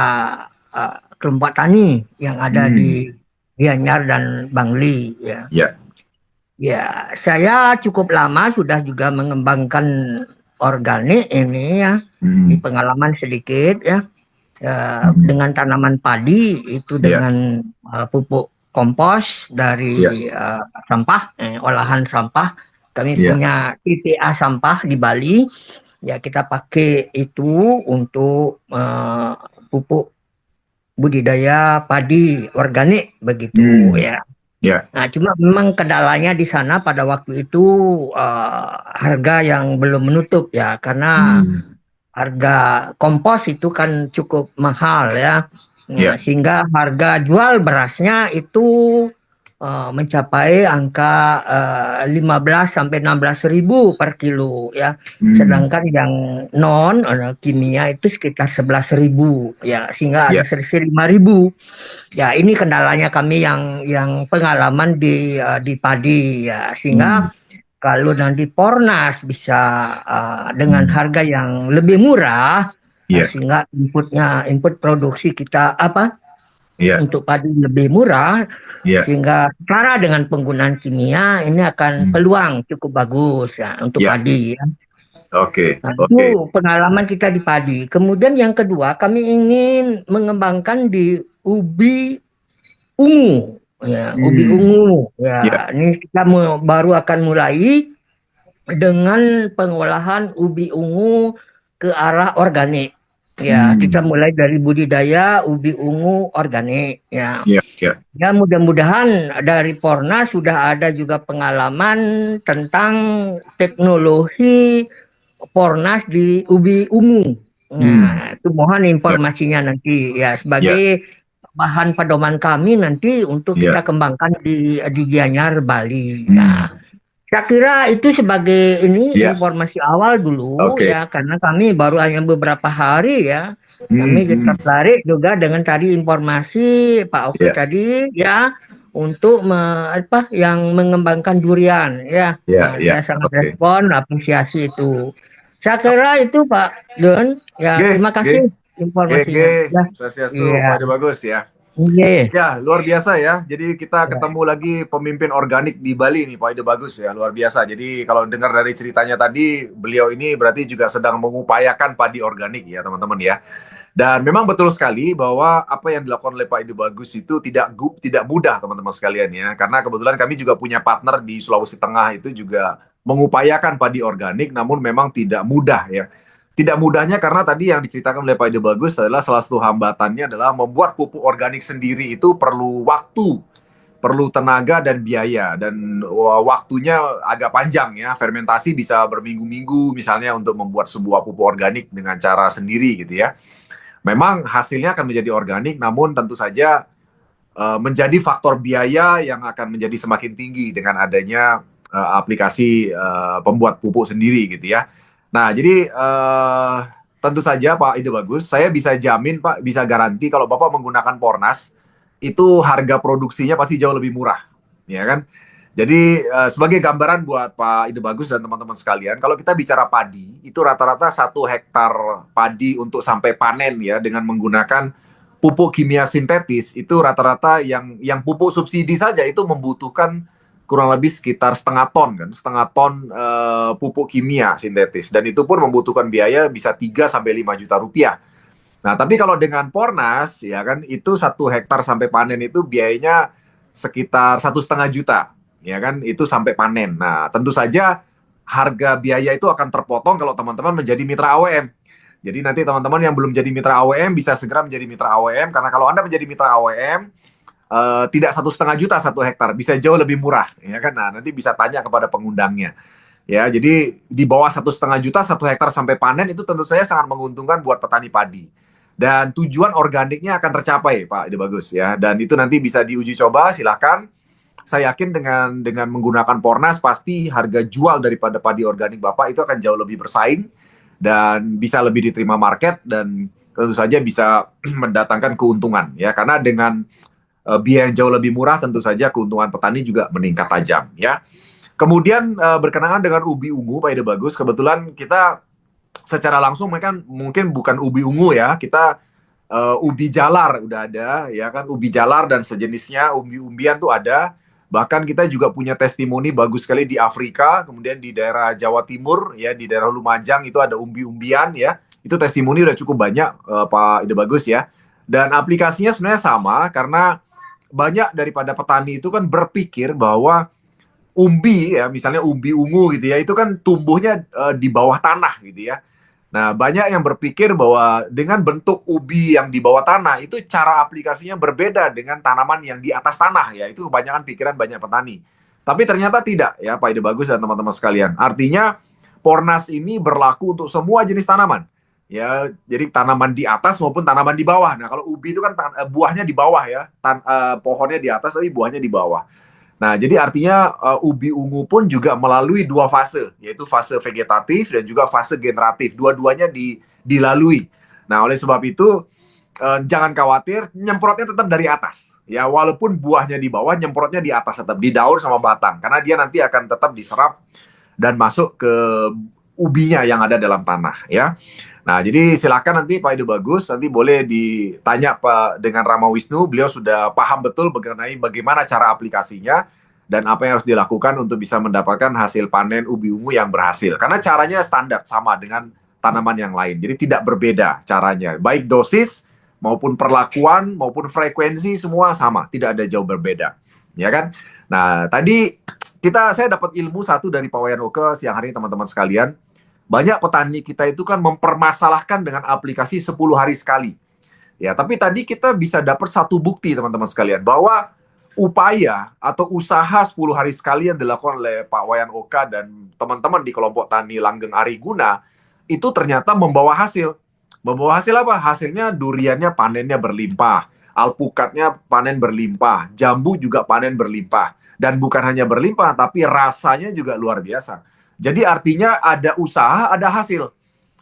kelompok tani yang ada di Gianyar dan Bangli ya. Ya, saya cukup lama sudah juga mengembangkan organik ini ya. Di pengalaman sedikit ya. Dengan tanaman padi itu dengan pupuk kompos dari sampah, olahan sampah. Kami punya TPA sampah di Bali. Ya, kita pakai itu untuk pupuk budidaya padi organik begitu ya. Nah, cuma memang kendalanya di sana pada waktu itu harga yang belum menutup ya, karena harga kompos itu kan cukup mahal ya. Sehingga harga jual berasnya itu mencapai angka 15 sampai 16.000 per kilo ya. Sedangkan yang non kimia itu sekitar 11.000 ya, sehingga ada selisih 5.000. Ya, ini kendalanya kami yang pengalaman di padi ya, sehingga kalau nanti Pornas bisa dengan harga yang lebih murah, sehingga input produksi kita untuk padi lebih murah, sehingga setara dengan penggunaan kimia ini akan peluang cukup bagus ya untuk padi ya. Nah, itu pengalaman kita di padi. Kemudian yang kedua, kami ingin mengembangkan di ubi ungu ya, ubi ungu ya. Ini kita baru akan mulai dengan pengolahan ubi ungu ke arah organik. Ya, kita mulai dari budidaya ubi ungu organik ya. Ya, mudah-mudahan dari Pornas sudah ada juga pengalaman tentang teknologi Pornas di ubi ungu. Nah, itu mohon informasinya nanti ya, sebagai bahan pedoman kami nanti untuk kita kembangkan di Gianyar, Bali. Nah, saya kira itu sebagai informasi awal dulu ya, karena kami baru hanya beberapa hari ya. Kami tertarik juga dengan tadi informasi Pak Oke tadi ya, untuk yang mengembangkan durian ya. Saya sangat respon, apresiasi itu. Saya kira itu Pak Don ya. Terima kasih informasinya. Pak Ide Bagus ya. Ya, luar biasa ya. Jadi kita ketemu lagi pemimpin organik di Bali nih, Pak Ide Bagus ya, luar biasa. Jadi kalau dengar dari ceritanya tadi, beliau ini berarti juga sedang mengupayakan padi organik ya, teman-teman ya. Dan memang betul sekali bahwa apa yang dilakukan oleh Pak Ide Bagus itu tidak mudah, teman-teman sekalian ya. Karena kebetulan kami juga punya partner di Sulawesi Tengah itu juga mengupayakan padi organik, namun memang tidak mudah ya. Tidak mudahnya karena tadi yang diceritakan oleh Pak Ide Bagus adalah salah satu hambatannya adalah membuat pupuk organik sendiri itu perlu waktu, perlu tenaga dan biaya, dan waktunya agak panjang ya. Fermentasi bisa berminggu-minggu misalnya untuk membuat sebuah pupuk organik dengan cara sendiri gitu ya. Memang hasilnya akan menjadi organik, namun tentu saja menjadi faktor biaya yang akan menjadi semakin tinggi dengan adanya aplikasi pembuat pupuk sendiri gitu ya. Nah, jadi tentu saja Pak Ide Bagus, saya bisa jamin Pak, bisa garanti kalau Bapak menggunakan Pornas, itu harga produksinya pasti jauh lebih murah, ya kan? Jadi sebagai gambaran buat Pak Ide Bagus dan teman-teman sekalian, kalau kita bicara padi, itu rata-rata 1 hektar padi untuk sampai panen ya, dengan menggunakan pupuk kimia sintetis, itu rata-rata yang pupuk subsidi saja itu membutuhkan kurang lebih sekitar setengah ton pupuk kimia sintetis, dan itu pun membutuhkan biaya bisa 3 sampai 5 juta rupiah. Nah, tapi kalau dengan Pornas ya kan, itu 1 hektar sampai panen itu biayanya sekitar 1,5 juta ya kan, itu sampai panen. Nah, tentu saja harga biaya itu akan terpotong kalau teman-teman menjadi mitra AWM. Jadi nanti teman-teman yang belum jadi mitra AWM bisa segera menjadi mitra AWM, karena kalau Anda menjadi mitra AWM tidak 1,5 juta 1 hektar, bisa jauh lebih murah ya kan. Nah, nanti bisa tanya kepada pengundangnya ya. Jadi di bawah 1,5 juta 1 hektar sampai panen itu tentu saja sangat menguntungkan buat petani padi, dan tujuan organiknya akan tercapai Pak Ide Bagus ya. Dan itu nanti bisa diuji coba, silahkan. Saya yakin dengan menggunakan Pornas pasti harga jual daripada padi organik Bapak itu akan jauh lebih bersaing dan bisa lebih diterima market, dan tentu saja bisa mendatangkan keuntungan ya, karena dengan biaya yang jauh lebih murah tentu saja keuntungan petani juga meningkat tajam ya. Kemudian berkenaan dengan ubi ungu Pak Ide Bagus, kebetulan kita secara langsung mungkin bukan ubi ungu ya, kita ubi jalar udah ada ya kan, ubi jalar dan sejenisnya, umbi-umbian tuh ada. Bahkan kita juga punya testimoni bagus sekali di Afrika, kemudian di daerah Jawa Timur ya, di daerah Lumajang itu ada umbi-umbian ya. Itu testimoni udah cukup banyak Pak Ide Bagus ya. Dan aplikasinya sebenarnya sama, karena banyak daripada petani itu kan berpikir bahwa umbi ya, misalnya umbi ungu gitu ya, itu kan tumbuhnya di bawah tanah gitu ya. Nah, banyak yang berpikir bahwa dengan bentuk ubi yang di bawah tanah itu cara aplikasinya berbeda dengan tanaman yang di atas tanah ya. Itu kebanyakan pikiran banyak petani. Tapi ternyata tidak ya Pak Ide Bagus dan teman-teman sekalian. Artinya Pornas ini berlaku untuk semua jenis tanaman. ya. Jadi tanaman di atas maupun tanaman di bawah. Nah, kalau ubi itu kan buahnya di bawah ya, pohonnya di atas tapi buahnya di bawah. Nah, jadi artinya ubi ungu pun juga melalui dua fase, yaitu fase vegetatif dan juga fase generatif. Dua-duanya dilalui. Nah, oleh sebab itu jangan khawatir, nyemprotnya tetap dari atas. Ya, walaupun buahnya di bawah, nyemprotnya di atas tetap, di daun sama batang. Karena dia nanti akan tetap diserap dan masuk ke ubinya yang ada dalam tanah, ya. Nah, jadi silakan nanti Pak Ide Bagus, nanti boleh ditanya Pak dengan Rama Wisnu. Beliau sudah paham betul mengenai bagaimana cara aplikasinya dan apa yang harus dilakukan untuk bisa mendapatkan hasil panen ubi ungu yang berhasil. Karena caranya standar, sama dengan tanaman yang lain. Jadi tidak berbeda caranya. Baik dosis maupun perlakuan maupun frekuensi semua sama, tidak ada jauh berbeda, ya kan? Nah, tadi saya dapat ilmu satu dari Pak Wayan Oka siang hari ini, teman-teman sekalian. Banyak petani kita itu kan mempermasalahkan dengan aplikasi 10 hari sekali. Ya, tapi tadi kita bisa dapat satu bukti, teman-teman sekalian, bahwa upaya atau usaha 10 hari sekali yang dilakukan oleh Pak Wayan Oka dan teman-teman di kelompok tani Langgeng Ariguna itu ternyata membawa hasil. Membawa hasil apa? Hasilnya duriannya panennya berlimpah, alpukatnya panen berlimpah, jambu juga panen berlimpah. Dan bukan hanya berlimpah, tapi rasanya juga luar biasa. Jadi artinya ada usaha, ada hasil.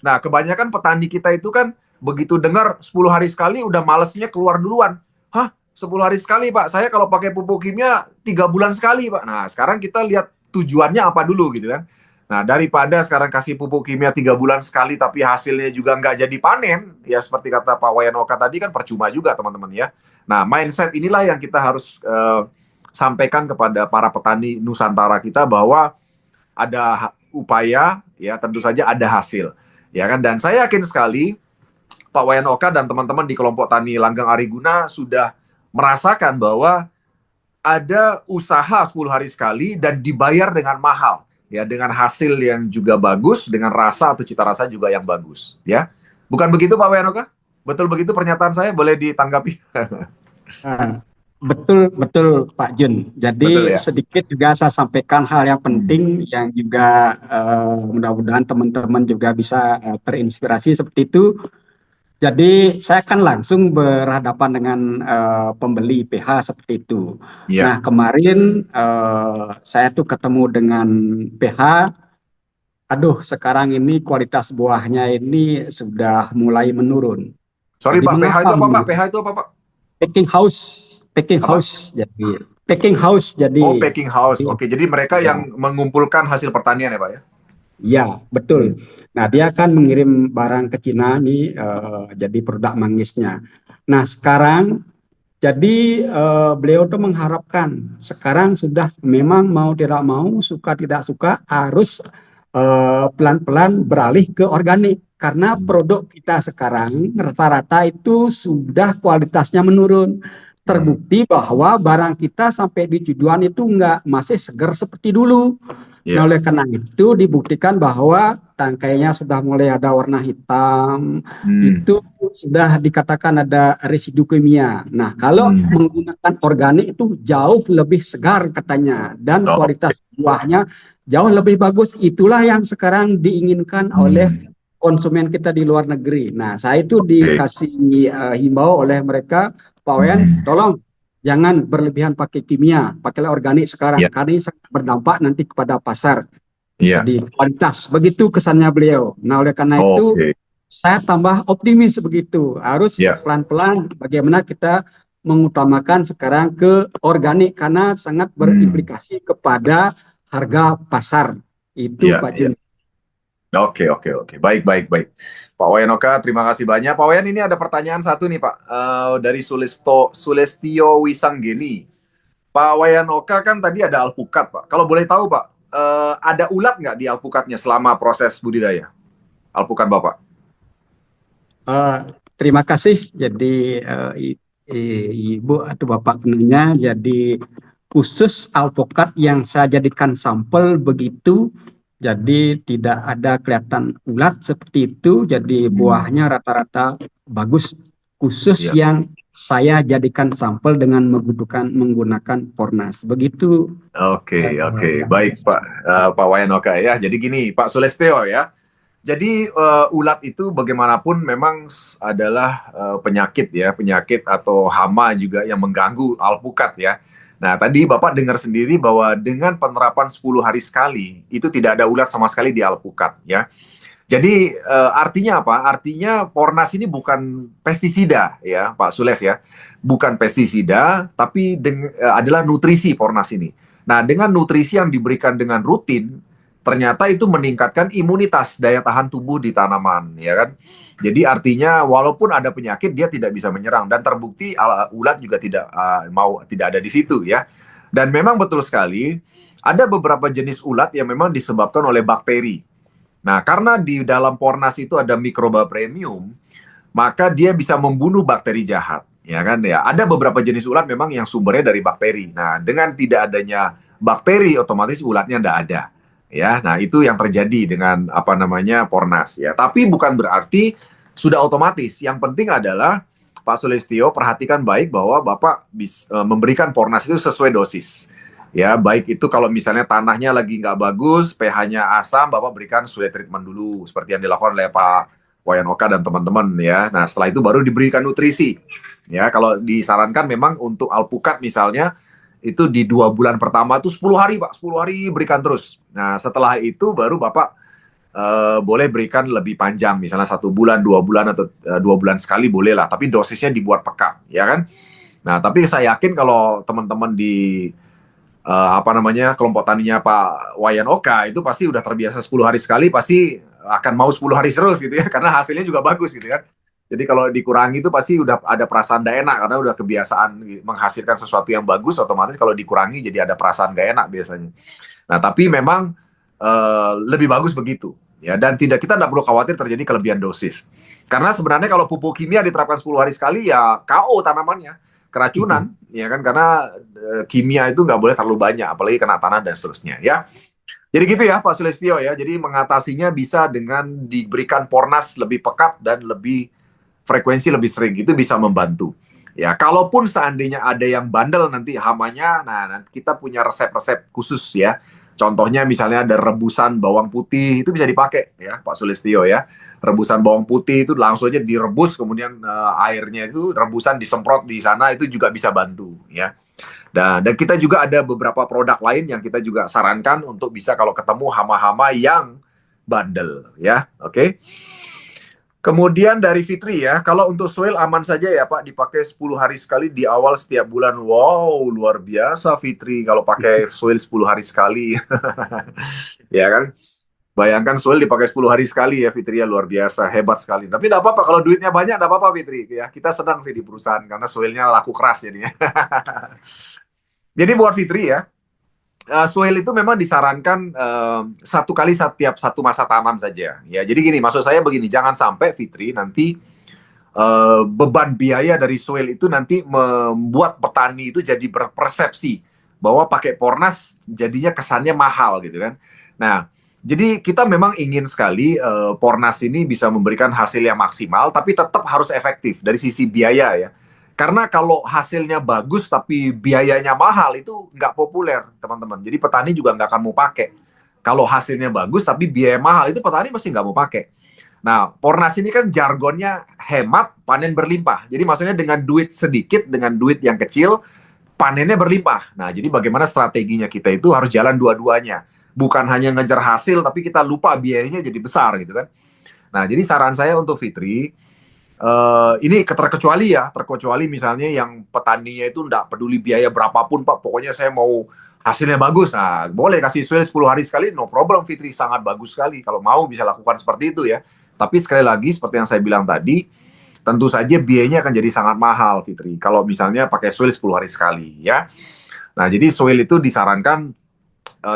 Nah, kebanyakan petani kita itu kan begitu dengar 10 hari sekali udah malesnya keluar duluan. Hah? 10 hari sekali, Pak? Saya kalau pakai pupuk kimia 3 bulan sekali, Pak. Nah, sekarang kita lihat tujuannya apa dulu gitu kan. Nah, daripada sekarang kasih pupuk kimia 3 bulan sekali tapi hasilnya juga nggak jadi panen, ya seperti kata Pak Wayan Oka tadi kan percuma juga, teman-teman ya. Nah, mindset inilah yang kita harus sampaikan kepada para petani Nusantara kita, bahwa ada upaya, ya tentu saja ada hasil, ya kan. Dan saya yakin sekali Pak Wayan Oka dan teman-teman di kelompok tani Langgeng Ariguna sudah merasakan bahwa ada usaha 10 hari sekali dan dibayar dengan mahal, ya, dengan hasil yang juga bagus, dengan rasa atau cita rasa juga yang bagus, ya. Bukan begitu Pak Wayan Oka? Betul begitu pernyataan saya? Boleh ditanggapi? Betul, betul Pak Jun. Jadi betul, ya? Sedikit juga saya sampaikan hal yang penting yang juga mudah-mudahan teman-teman juga bisa terinspirasi seperti itu. Jadi saya akan langsung berhadapan dengan pembeli PH seperti itu. Ya. Nah, kemarin saya tuh ketemu dengan PH. Aduh, sekarang ini kualitas buahnya ini sudah mulai menurun. Sorry Jadi Pak, PH itu apa Pak? PH itu apa Pak? Packing house. Packing apa? house jadi packing house jadi. Oh, packing house. Oke, jadi mereka yang mengumpulkan hasil pertanian ya Pak ya? Ya, betul. Nah, dia akan mengirim barang ke Cina nih, jadi produk mangisnya. Nah, sekarang jadi beliau tuh mengharapkan sekarang sudah memang mau tidak mau, suka tidak suka harus pelan-pelan beralih ke organik. Karena produk kita sekarang rata-rata itu sudah kualitasnya menurun. Terbukti bahwa barang kita sampai di tujuan itu masih segar seperti dulu. Nah, oleh karena itu dibuktikan bahwa tangkainya sudah mulai ada warna hitam, itu sudah dikatakan ada residu kimia. Nah, kalau menggunakan organik itu jauh lebih segar katanya, dan kualitas buahnya jauh lebih bagus. Itulah yang sekarang diinginkan oleh konsumen kita di luar negeri. Nah, saya itu dikasih himbau oleh mereka, Pak Wayan, tolong jangan berlebihan pakai kimia, pakailah organik sekarang, karena ini sangat berdampak nanti kepada pasar. Jadi kualitas, begitu kesannya beliau. Nah, oleh karena itu saya tambah optimis begitu. Harus pelan-pelan bagaimana kita mengutamakan sekarang ke organik karena sangat berimplikasi kepada harga pasar. Itu Pak Jun. Oke. Baik. Pak Wayan Oka, terima kasih banyak. Pak Wayan, ini ada pertanyaan satu nih Pak, dari Sulestio Wisanggeni. Pak Wayan Oka kan tadi ada alpukat Pak. Kalau boleh tahu Pak, ada ulat nggak di alpukatnya selama proses budidaya? Alpukat Bapak. Terima kasih. Jadi Ibu atau Bapak penanya, jadi khusus alpukat yang saya jadikan sampel begitu. Jadi tidak ada kelihatan ulat seperti itu. Jadi buahnya rata-rata bagus. Khusus yang saya jadikan sampel dengan menggunakan Fornas. Begitu. Oke. Baik Pak Wayan Oka ya. Jadi gini Pak Sulestio ya. Jadi ulat itu bagaimanapun memang adalah penyakit ya, penyakit atau hama juga yang mengganggu alpukat ya. Nah, tadi Bapak dengar sendiri bahwa dengan penerapan 10 hari sekali, itu tidak ada ulat sama sekali di alpukat ya. Jadi artinya apa? Artinya Pornas ini bukan pestisida ya, Pak Sules ya. Bukan pestisida, tapi adalah nutrisi Pornas ini. Nah, dengan nutrisi yang diberikan dengan rutin, ternyata itu meningkatkan imunitas daya tahan tubuh di tanaman, ya kan? Jadi artinya walaupun ada penyakit dia tidak bisa menyerang dan terbukti ulat juga tidak ada di situ ya. Dan memang betul sekali ada beberapa jenis ulat yang memang disebabkan oleh bakteri. Nah, karena di dalam Pornas itu ada mikroba premium, maka dia bisa membunuh bakteri jahat, ya kan ya. Ada beberapa jenis ulat memang yang sumbernya dari bakteri. Nah, dengan tidak adanya bakteri otomatis ulatnya tidak ada. Ya, nah itu yang terjadi dengan Pornas ya. Tapi bukan berarti sudah otomatis. Yang penting adalah Pak Sulistyo perhatikan baik bahwa Bapak memberikan Pornas itu sesuai dosis. Ya, baik itu kalau misalnya tanahnya lagi nggak bagus, pH-nya asam, Bapak berikan soil treatment dulu seperti yang dilakukan oleh Pak Wayan Oka dan teman-teman ya. Nah, setelah itu baru diberikan nutrisi. Ya, kalau disarankan memang untuk alpukat misalnya itu di 2 bulan pertama itu 10 hari Pak, 10 hari berikan terus. Nah setelah itu baru Bapak boleh berikan lebih panjang, misalnya 1 bulan, 2 bulan atau 2 bulan sekali boleh lah, tapi dosisnya dibuat peka, ya kan? Nah tapi saya yakin kalau teman-teman di kelompok taninya Pak Wayan Oka itu pasti udah terbiasa 10 hari sekali, pasti akan mau 10 hari terus gitu ya, karena hasilnya juga bagus gitu kan. Jadi kalau dikurangi itu pasti udah ada perasaan gak enak karena udah kebiasaan menghasilkan sesuatu yang bagus, otomatis kalau dikurangi jadi ada perasaan gak enak biasanya. Nah tapi memang lebih bagus begitu ya, dan kita tidak perlu khawatir terjadi kelebihan dosis. Karena sebenarnya kalau pupuk kimia diterapkan 10 hari sekali ya KO tanamannya, keracunan ya kan, karena kimia itu nggak boleh terlalu banyak apalagi kena tanah dan seterusnya ya. Jadi gitu ya Pak Sulistyo ya. Jadi mengatasinya bisa dengan diberikan Pornas lebih pekat dan lebih frekuensi lebih sering, itu bisa membantu. Ya, kalaupun seandainya ada yang bandel nanti hamanya, nah nanti kita punya resep-resep khusus ya. Contohnya misalnya ada rebusan bawang putih, itu bisa dipakai ya Pak Sulistyo ya. Rebusan bawang putih itu langsung aja direbus, kemudian airnya itu rebusan disemprot di sana, itu juga bisa bantu ya. Dan kita juga ada beberapa produk lain yang kita juga sarankan untuk bisa kalau ketemu hama-hama yang bandel ya. Oke. Kemudian dari Fitri ya, kalau untuk soil aman saja ya Pak, dipakai 10 hari sekali di awal setiap bulan. Wow, luar biasa Fitri kalau pakai soil 10 hari sekali. Ya kan? Bayangkan soil dipakai 10 hari sekali ya Fitri ya, luar biasa, hebat sekali. Tapi enggak apa-apa, kalau duitnya banyak enggak apa-apa Fitri ya. Kita senang sih di perusahaan karena soilnya laku keras jadinya. Jadi buat Fitri ya, soil itu memang disarankan 1 kali setiap 1 masa tanam saja. Ya, jadi gini, maksud saya begini, jangan sampai Fitri nanti beban biaya dari soil itu nanti membuat petani itu jadi berpersepsi bahwa pakai Pornas jadinya kesannya mahal gitu kan. Nah, jadi kita memang ingin sekali Pornas ini bisa memberikan hasil yang maksimal, tapi tetap harus efektif dari sisi biaya ya. Karena kalau hasilnya bagus tapi biayanya mahal itu nggak populer teman-teman. Jadi petani juga nggak akan mau pakai. Kalau hasilnya bagus tapi biaya mahal itu petani pasti nggak mau pakai. Nah, Pornas ini kan jargonnya hemat, panen berlimpah. Jadi maksudnya dengan duit sedikit, dengan duit yang kecil, panennya berlimpah. Nah, jadi bagaimana strateginya kita itu harus jalan dua-duanya. Bukan hanya ngejar hasil tapi kita lupa biayanya jadi besar gitu kan. Nah, jadi saran saya untuk Fitri, ini terkecuali misalnya yang petaninya itu enggak peduli biaya berapapun Pak, pokoknya saya mau hasilnya bagus. Nah, boleh kasih soil 10 hari sekali, no problem Fitri, sangat bagus sekali. Kalau mau bisa lakukan seperti itu ya. Tapi sekali lagi seperti yang saya bilang tadi, tentu saja biayanya akan jadi sangat mahal Fitri kalau misalnya pakai soil 10 hari sekali ya. Nah, jadi soil itu disarankan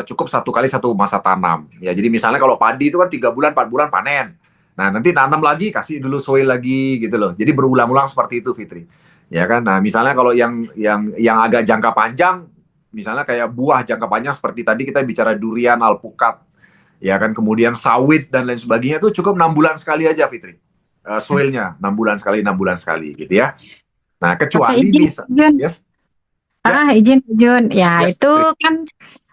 cukup 1 kali 1 masa tanam. Ya, jadi misalnya kalau padi itu kan 3 bulan 4 bulan panen. Nah, nanti tanam lagi, kasih dulu soil lagi gitu loh. Jadi berulang-ulang seperti itu Fitri. Ya kan? Nah, misalnya kalau yang agak jangka panjang, misalnya kayak buah jangka panjang seperti tadi kita bicara durian, alpukat, ya kan, kemudian sawit dan lain sebagainya, itu cukup 6 bulan sekali aja Fitri. Soilnya 6 bulan sekali gitu ya. Nah, kecuali bisa. Yes. Izin Jun. Ya, Yes, itu Fitri. kan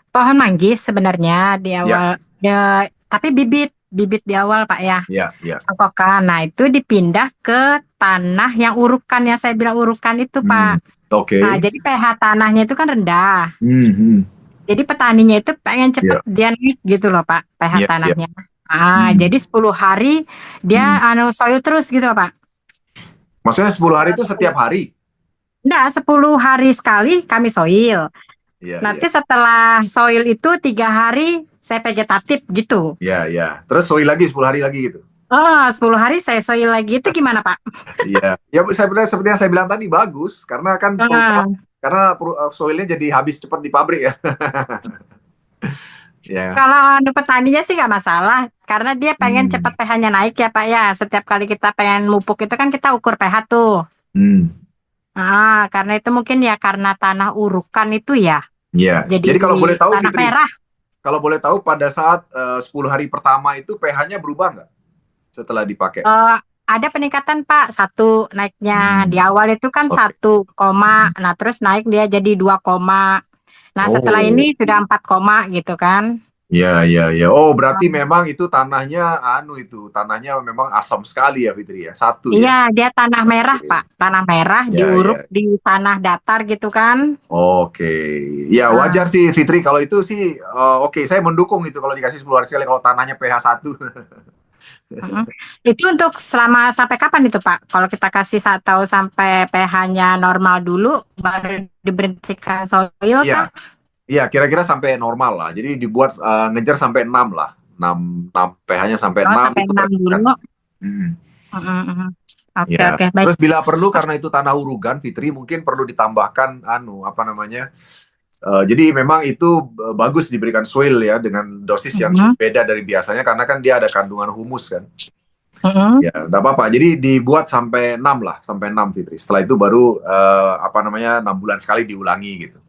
pohon manggis sebenarnya di awal. Tapi bibit bibit di awal Pak ya, Ya, ya. congkokan. Nah itu dipindah ke tanah yang urukan, yang saya bilang urukan itu Pak. Oke. Nah jadi pH tanahnya itu kan rendah. Hmm. Jadi petaninya itu pengen cepet Ya, dia naik gitu loh Pak, pH ya, ya. tanahnya. Ah, Hmm. jadi 10 hari dia soil terus gitu loh Pak. Maksudnya 10 hari itu setiap hari? Enggak, 10 hari sekali kami soil. Ya, Nanti ya. setelah soil itu 3 hari saya vegetatif gitu. Ya, ya. Terus soil lagi 10 hari lagi gitu. Oh, 10 hari saya soil lagi itu gimana Pak? Iya. Ya, seperti yang saya bilang tadi bagus karena kan Ah, soilnya jadi habis cepat di pabrik ya. Ya. kalau untuk petaninya sih nggak masalah karena dia pengen Hmm. cepat pH-nya naik ya Pak ya. Setiap kali kita pengen mupuk itu kan kita ukur pH tuh. Hmm. Ah, karena itu mungkin ya karena tanah urukan itu ya. Ya. Jadi Jadi kalau boleh tahu tanah Fitri, merah. kalau boleh tahu pada saat 10 hari pertama itu pH-nya berubah nggak setelah dipakai? Ada peningkatan Pak, satu naiknya di awal itu kan Oke. 1, nah terus naik dia jadi 2, nah setelah Oh. ini sudah 4, gitu kan. Ya, ya, ya. Oh, berarti memang itu tanahnya tanahnya memang asam sekali ya Fitri ya. Satu ya. Iya, dia tanah merah Oke. Pak, tanah merah Ya, diuruk ya. di tanah datar gitu kan. Oke. Ya, Nah, wajar sih Fitri kalau itu sih oke, saya mendukung itu kalau dikasih 10 hari sekali kalau tanahnya pH 1. mm. Itu untuk selama sampai kapan itu Pak? Kalau kita kasih atau sampai pH-nya normal dulu baru diberhentikan soil Iya. kan? Iya, kira-kira sampai normal lah. Jadi dibuat ngejar sampai 6 lah. 6 pH-nya sampai Oh, 6 sampai itu 6 berarti. dulu. Hmm. Oke, Ya. oke, baik. Terus bila perlu karena itu tanah urugan, Fitri mungkin perlu ditambahkan jadi memang itu bagus diberikan soil ya dengan dosis yang Mm-mm. beda dari biasanya karena kan dia ada kandungan humus kan. Mm-mm. Ya, enggak apa-apa. Jadi dibuat sampai 6 lah, sampai 6 Fitri. Setelah itu baru 6 bulan sekali diulangi gitu.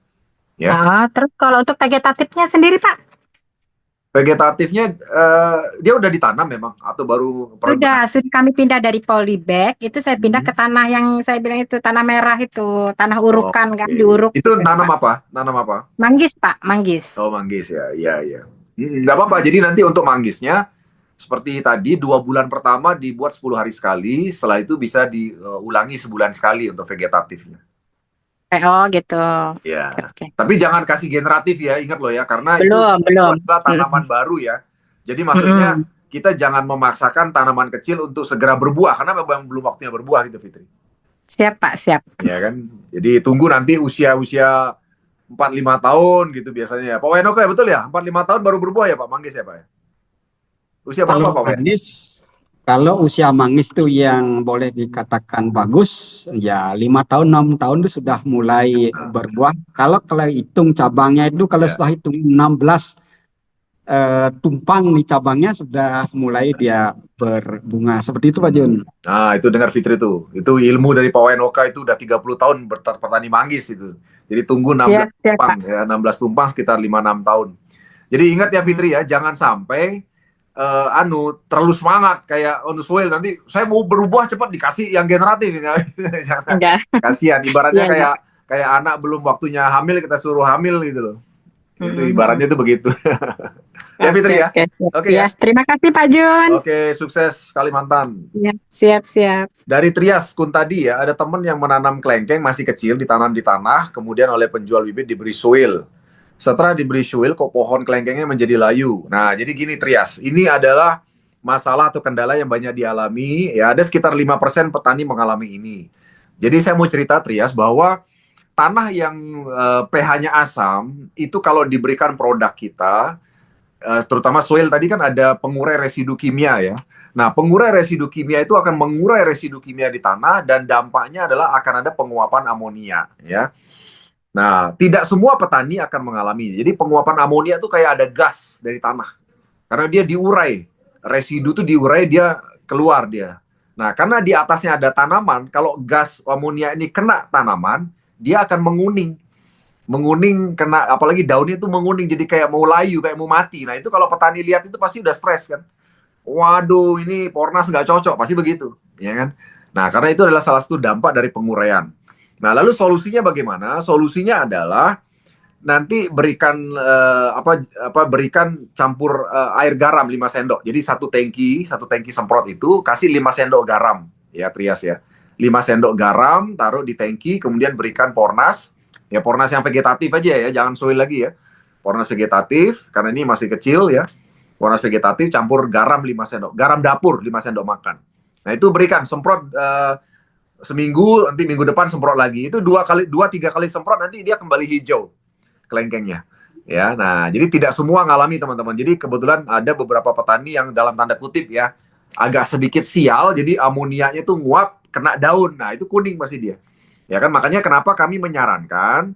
Ya. Terus kalau untuk vegetatifnya sendiri Pak? Vegetatifnya dia udah ditanam memang atau baru Sudah kami pindah dari polybag, itu saya pindah ke tanah yang saya bilang itu tanah merah itu, tanah urukan kan, Oke. diuruk. Itu gitu, nanam Pak. apa? Nanam apa? Manggis Pak, manggis. Oh, manggis ya. Iya, iya. Nggak apa-apa. Jadi nanti untuk manggisnya seperti tadi 2 bulan pertama dibuat 10 hari sekali, setelah itu bisa diulangi sebulan sekali untuk vegetatifnya. Oh gitu. Ya. Oke. Tapi jangan kasih generatif ya, ingat loh ya, karena Belum. itu adalah tanaman baru ya. Jadi maksudnya kita jangan memaksakan tanaman kecil untuk segera berbuah karena memang belum waktunya berbuah gitu Fitri. Siap Pak, siap. Ya kan. Jadi tunggu nanti usia 4-5 tahun gitu biasanya ya. Pak Wenoke ya betul ya? 4-5 tahun baru berbuah ya Pak manggis ya Pak ya? Usia berapa Pak Wen? Kalau usia manggis itu yang boleh dikatakan bagus, ya 5 tahun, 6 tahun itu sudah mulai berbuah. Kalau hitung cabangnya itu, kalau sudah hitung 16 tumpang di cabangnya sudah mulai dia berbunga. Seperti itu Pak Jun. Nah itu dengar Fitri tuh. Itu ilmu dari Pak Wenoka itu udah 30 tahun bertani manggis itu. Jadi tunggu 16 tumpang ya, 16 tumpang sekitar 5-6 tahun. Jadi ingat ya Fitri ya, jangan sampai terlalu semangat kayak on the soil nanti saya mau berubah cepat dikasih yang generatif ya. Jangan. Kasihan ibaratnya kayak anak belum waktunya hamil kita suruh hamil gitu loh. Itu ibaratnya itu begitu. Ya Fitri ya. Oke ya. Terima kasih Pak Jun. Oke, sukses Kalimantan. Ya, siap. Dari Trias Kuntadi ya, ada teman yang menanam kelengkeng masih kecil ditanam di tanah, kemudian oleh penjual bibit diberi soil. Setelah diberi soil, kok pohon kelengkengnya menjadi layu. Nah, jadi gini Trias, ini adalah masalah atau kendala yang banyak dialami. Ya, ada sekitar 5% petani mengalami ini. Jadi saya mau cerita Trias bahwa tanah yang pH-nya asam, itu kalau diberikan produk kita, terutama soil tadi kan ada pengurai residu kimia ya. Nah, pengurai residu kimia itu akan mengurai residu kimia di tanah dan dampaknya adalah akan ada penguapan amonia ya. Nah, tidak semua petani akan mengalami. Jadi penguapan amonia itu kayak ada gas dari tanah. Karena dia diurai. Residu itu diurai, dia keluar dia. Nah, karena di atasnya ada tanaman, kalau gas amonia ini kena tanaman, dia akan menguning. Menguning, kena, apalagi daunnya itu menguning, jadi kayak mau layu, kayak mau mati. Nah, itu kalau petani lihat itu pasti udah stres kan. Waduh, ini Pornas nggak cocok, pasti begitu. Ya kan? Nah, karena itu adalah salah satu dampak dari penguraian. Nah, lalu solusinya bagaimana? Solusinya adalah nanti berikan berikan campur air garam 5 sendok. Jadi satu tangki semprot itu kasih 5 sendok garam ya Trias ya. 5 sendok garam taruh di tangki, kemudian berikan pornas. Ya pornas yang vegetatif aja ya, jangan soil lagi ya. Pornas vegetatif karena ini masih kecil ya. Pornas vegetatif campur garam 5 sendok. Garam dapur 5 sendok makan. Nah, itu berikan semprot seminggu, nanti minggu depan semprot lagi. Itu 2-3 kali semprot, nanti dia kembali hijau kelengkengnya. Ya, nah jadi tidak semua ngalami teman-teman. Jadi kebetulan ada beberapa petani yang dalam tanda kutip ya agak sedikit sial, jadi amoniaknya tuh nguap kena daun. Nah, itu kuning masih dia. Ya kan, makanya kenapa kami menyarankan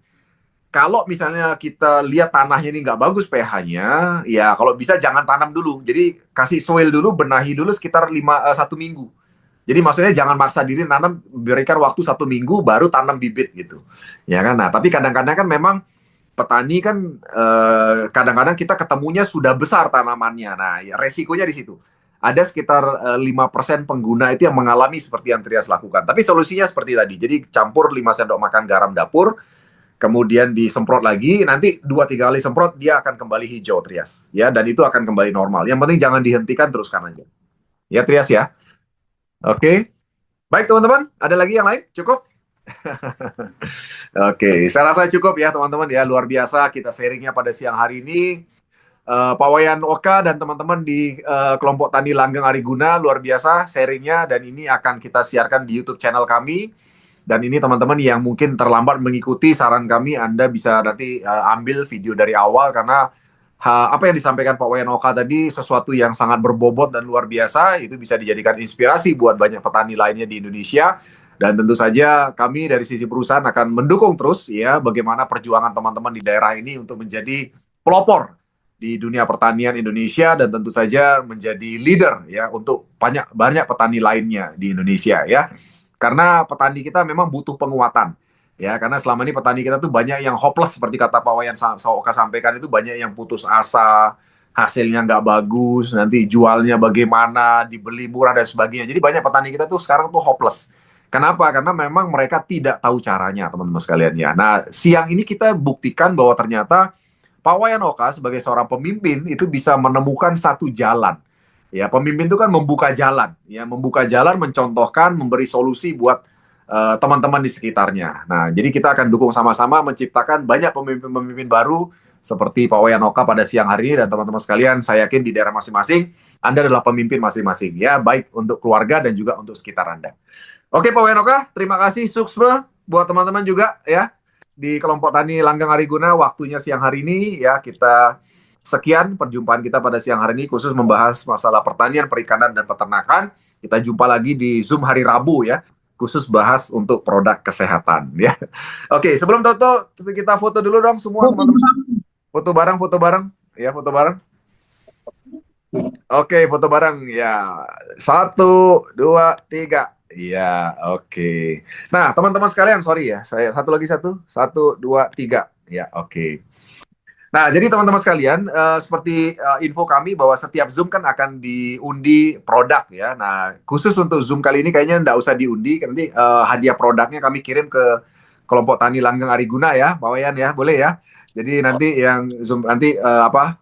kalau misalnya kita lihat tanahnya ini nggak bagus pH-nya, ya kalau bisa jangan tanam dulu. Jadi kasih soil dulu, benahi dulu sekitar 1 minggu. Jadi maksudnya jangan maksa diri nanam, berikan waktu 1 minggu baru tanam bibit gitu. Ya kan. Nah, tapi kadang-kadang kan memang petani kan kadang-kadang kita ketemunya sudah besar tanamannya. Nah, ya resikonya di situ. Ada sekitar 5% pengguna itu yang mengalami seperti yang Trias lakukan. Tapi solusinya seperti tadi. Jadi campur 5 sendok makan garam dapur, kemudian disemprot lagi, nanti 2-3 kali semprot dia akan kembali hijau Trias. Ya, dan itu akan kembali normal. Yang penting jangan dihentikan, teruskan aja. Ya Trias ya. Oke. Baik teman-teman, ada lagi yang lain? Cukup? Oke, saya rasa cukup ya teman-teman ya. Luar biasa kita sharingnya pada siang hari ini. Pak Wayan Oka dan teman-teman di kelompok Tani Langgeng Ariguna luar biasa sharingnya, dan ini akan kita siarkan di YouTube channel kami. Dan ini teman-teman yang mungkin terlambat mengikuti saran kami, Anda bisa nanti ambil video dari awal, karena apa yang disampaikan Pak Wayan Oka tadi sesuatu yang sangat berbobot dan luar biasa. Itu bisa dijadikan inspirasi buat banyak petani lainnya di Indonesia. Dan tentu saja kami dari sisi perusahaan akan mendukung terus ya bagaimana perjuangan teman-teman di daerah ini untuk menjadi pelopor di dunia pertanian Indonesia, dan tentu saja menjadi leader ya untuk banyak petani lainnya di Indonesia ya. Karena petani kita memang butuh penguatan ya, karena selama ini petani kita tuh banyak yang hopeless, seperti kata Pak Wayan Oka sampaikan, itu banyak yang putus asa, hasilnya nggak bagus, nanti jualnya bagaimana, dibeli murah dan sebagainya. Jadi banyak petani kita tuh sekarang tuh hopeless. Kenapa? Karena memang mereka tidak tahu caranya, teman-teman sekalian ya. Nah, siang ini kita buktikan bahwa ternyata Pak Wayan Oka sebagai seorang pemimpin itu bisa menemukan satu jalan. Ya, pemimpin itu kan membuka jalan, ya, membuka jalan, mencontohkan, memberi solusi buat teman-teman di sekitarnya. Nah, jadi kita akan dukung sama-sama menciptakan banyak pemimpin-pemimpin baru seperti Pak Wayan Oka pada siang hari ini. Dan teman-teman sekalian, saya yakin di daerah masing-masing Anda adalah pemimpin masing-masing, ya, baik untuk keluarga dan juga untuk sekitar Anda. Oke, Pak Wayan Oka, terima kasih, sukses buat teman-teman juga ya di kelompok Tani Langgeng Ariguna. Waktunya siang hari ini ya, kita sekian perjumpaan kita pada siang hari ini khusus membahas masalah pertanian, perikanan, dan peternakan. Kita jumpa lagi di Zoom hari Rabu ya, khusus bahas untuk produk kesehatan ya. Oke, sebelum tutup kita foto dulu dong semua teman-teman. Foto bareng ya, foto bareng. Oke, foto bareng ya. 1, 2, 3. Iya, oke. Nah, teman-teman sekalian, sorry ya, saya satu, 1, 2, 3. Ya, oke. Nah, jadi teman-teman sekalian, seperti info kami bahwa setiap Zoom kan akan diundi produk ya. Nah, khusus untuk Zoom kali ini kayaknya nggak usah diundi, nanti hadiah produknya kami kirim ke kelompok Tani Langgeng Ariguna ya, Pak Wayan ya, boleh ya. Jadi nanti yang Zoom nanti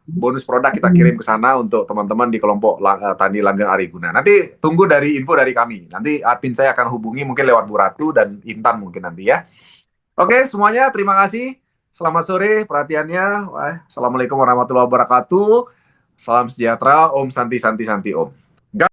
bonus produk kita kirim ke sana untuk teman-teman di kelompok Tani Langgeng Ariguna. Nanti tunggu dari info dari kami. Nanti admin saya akan hubungi mungkin lewat Bu Ratu dan Intan mungkin nanti ya. Oke, semuanya terima kasih. Selamat sore perhatiannya. Assalamualaikum warahmatullahi wabarakatuh. Salam sejahtera. Om Santi Santi Santi Om.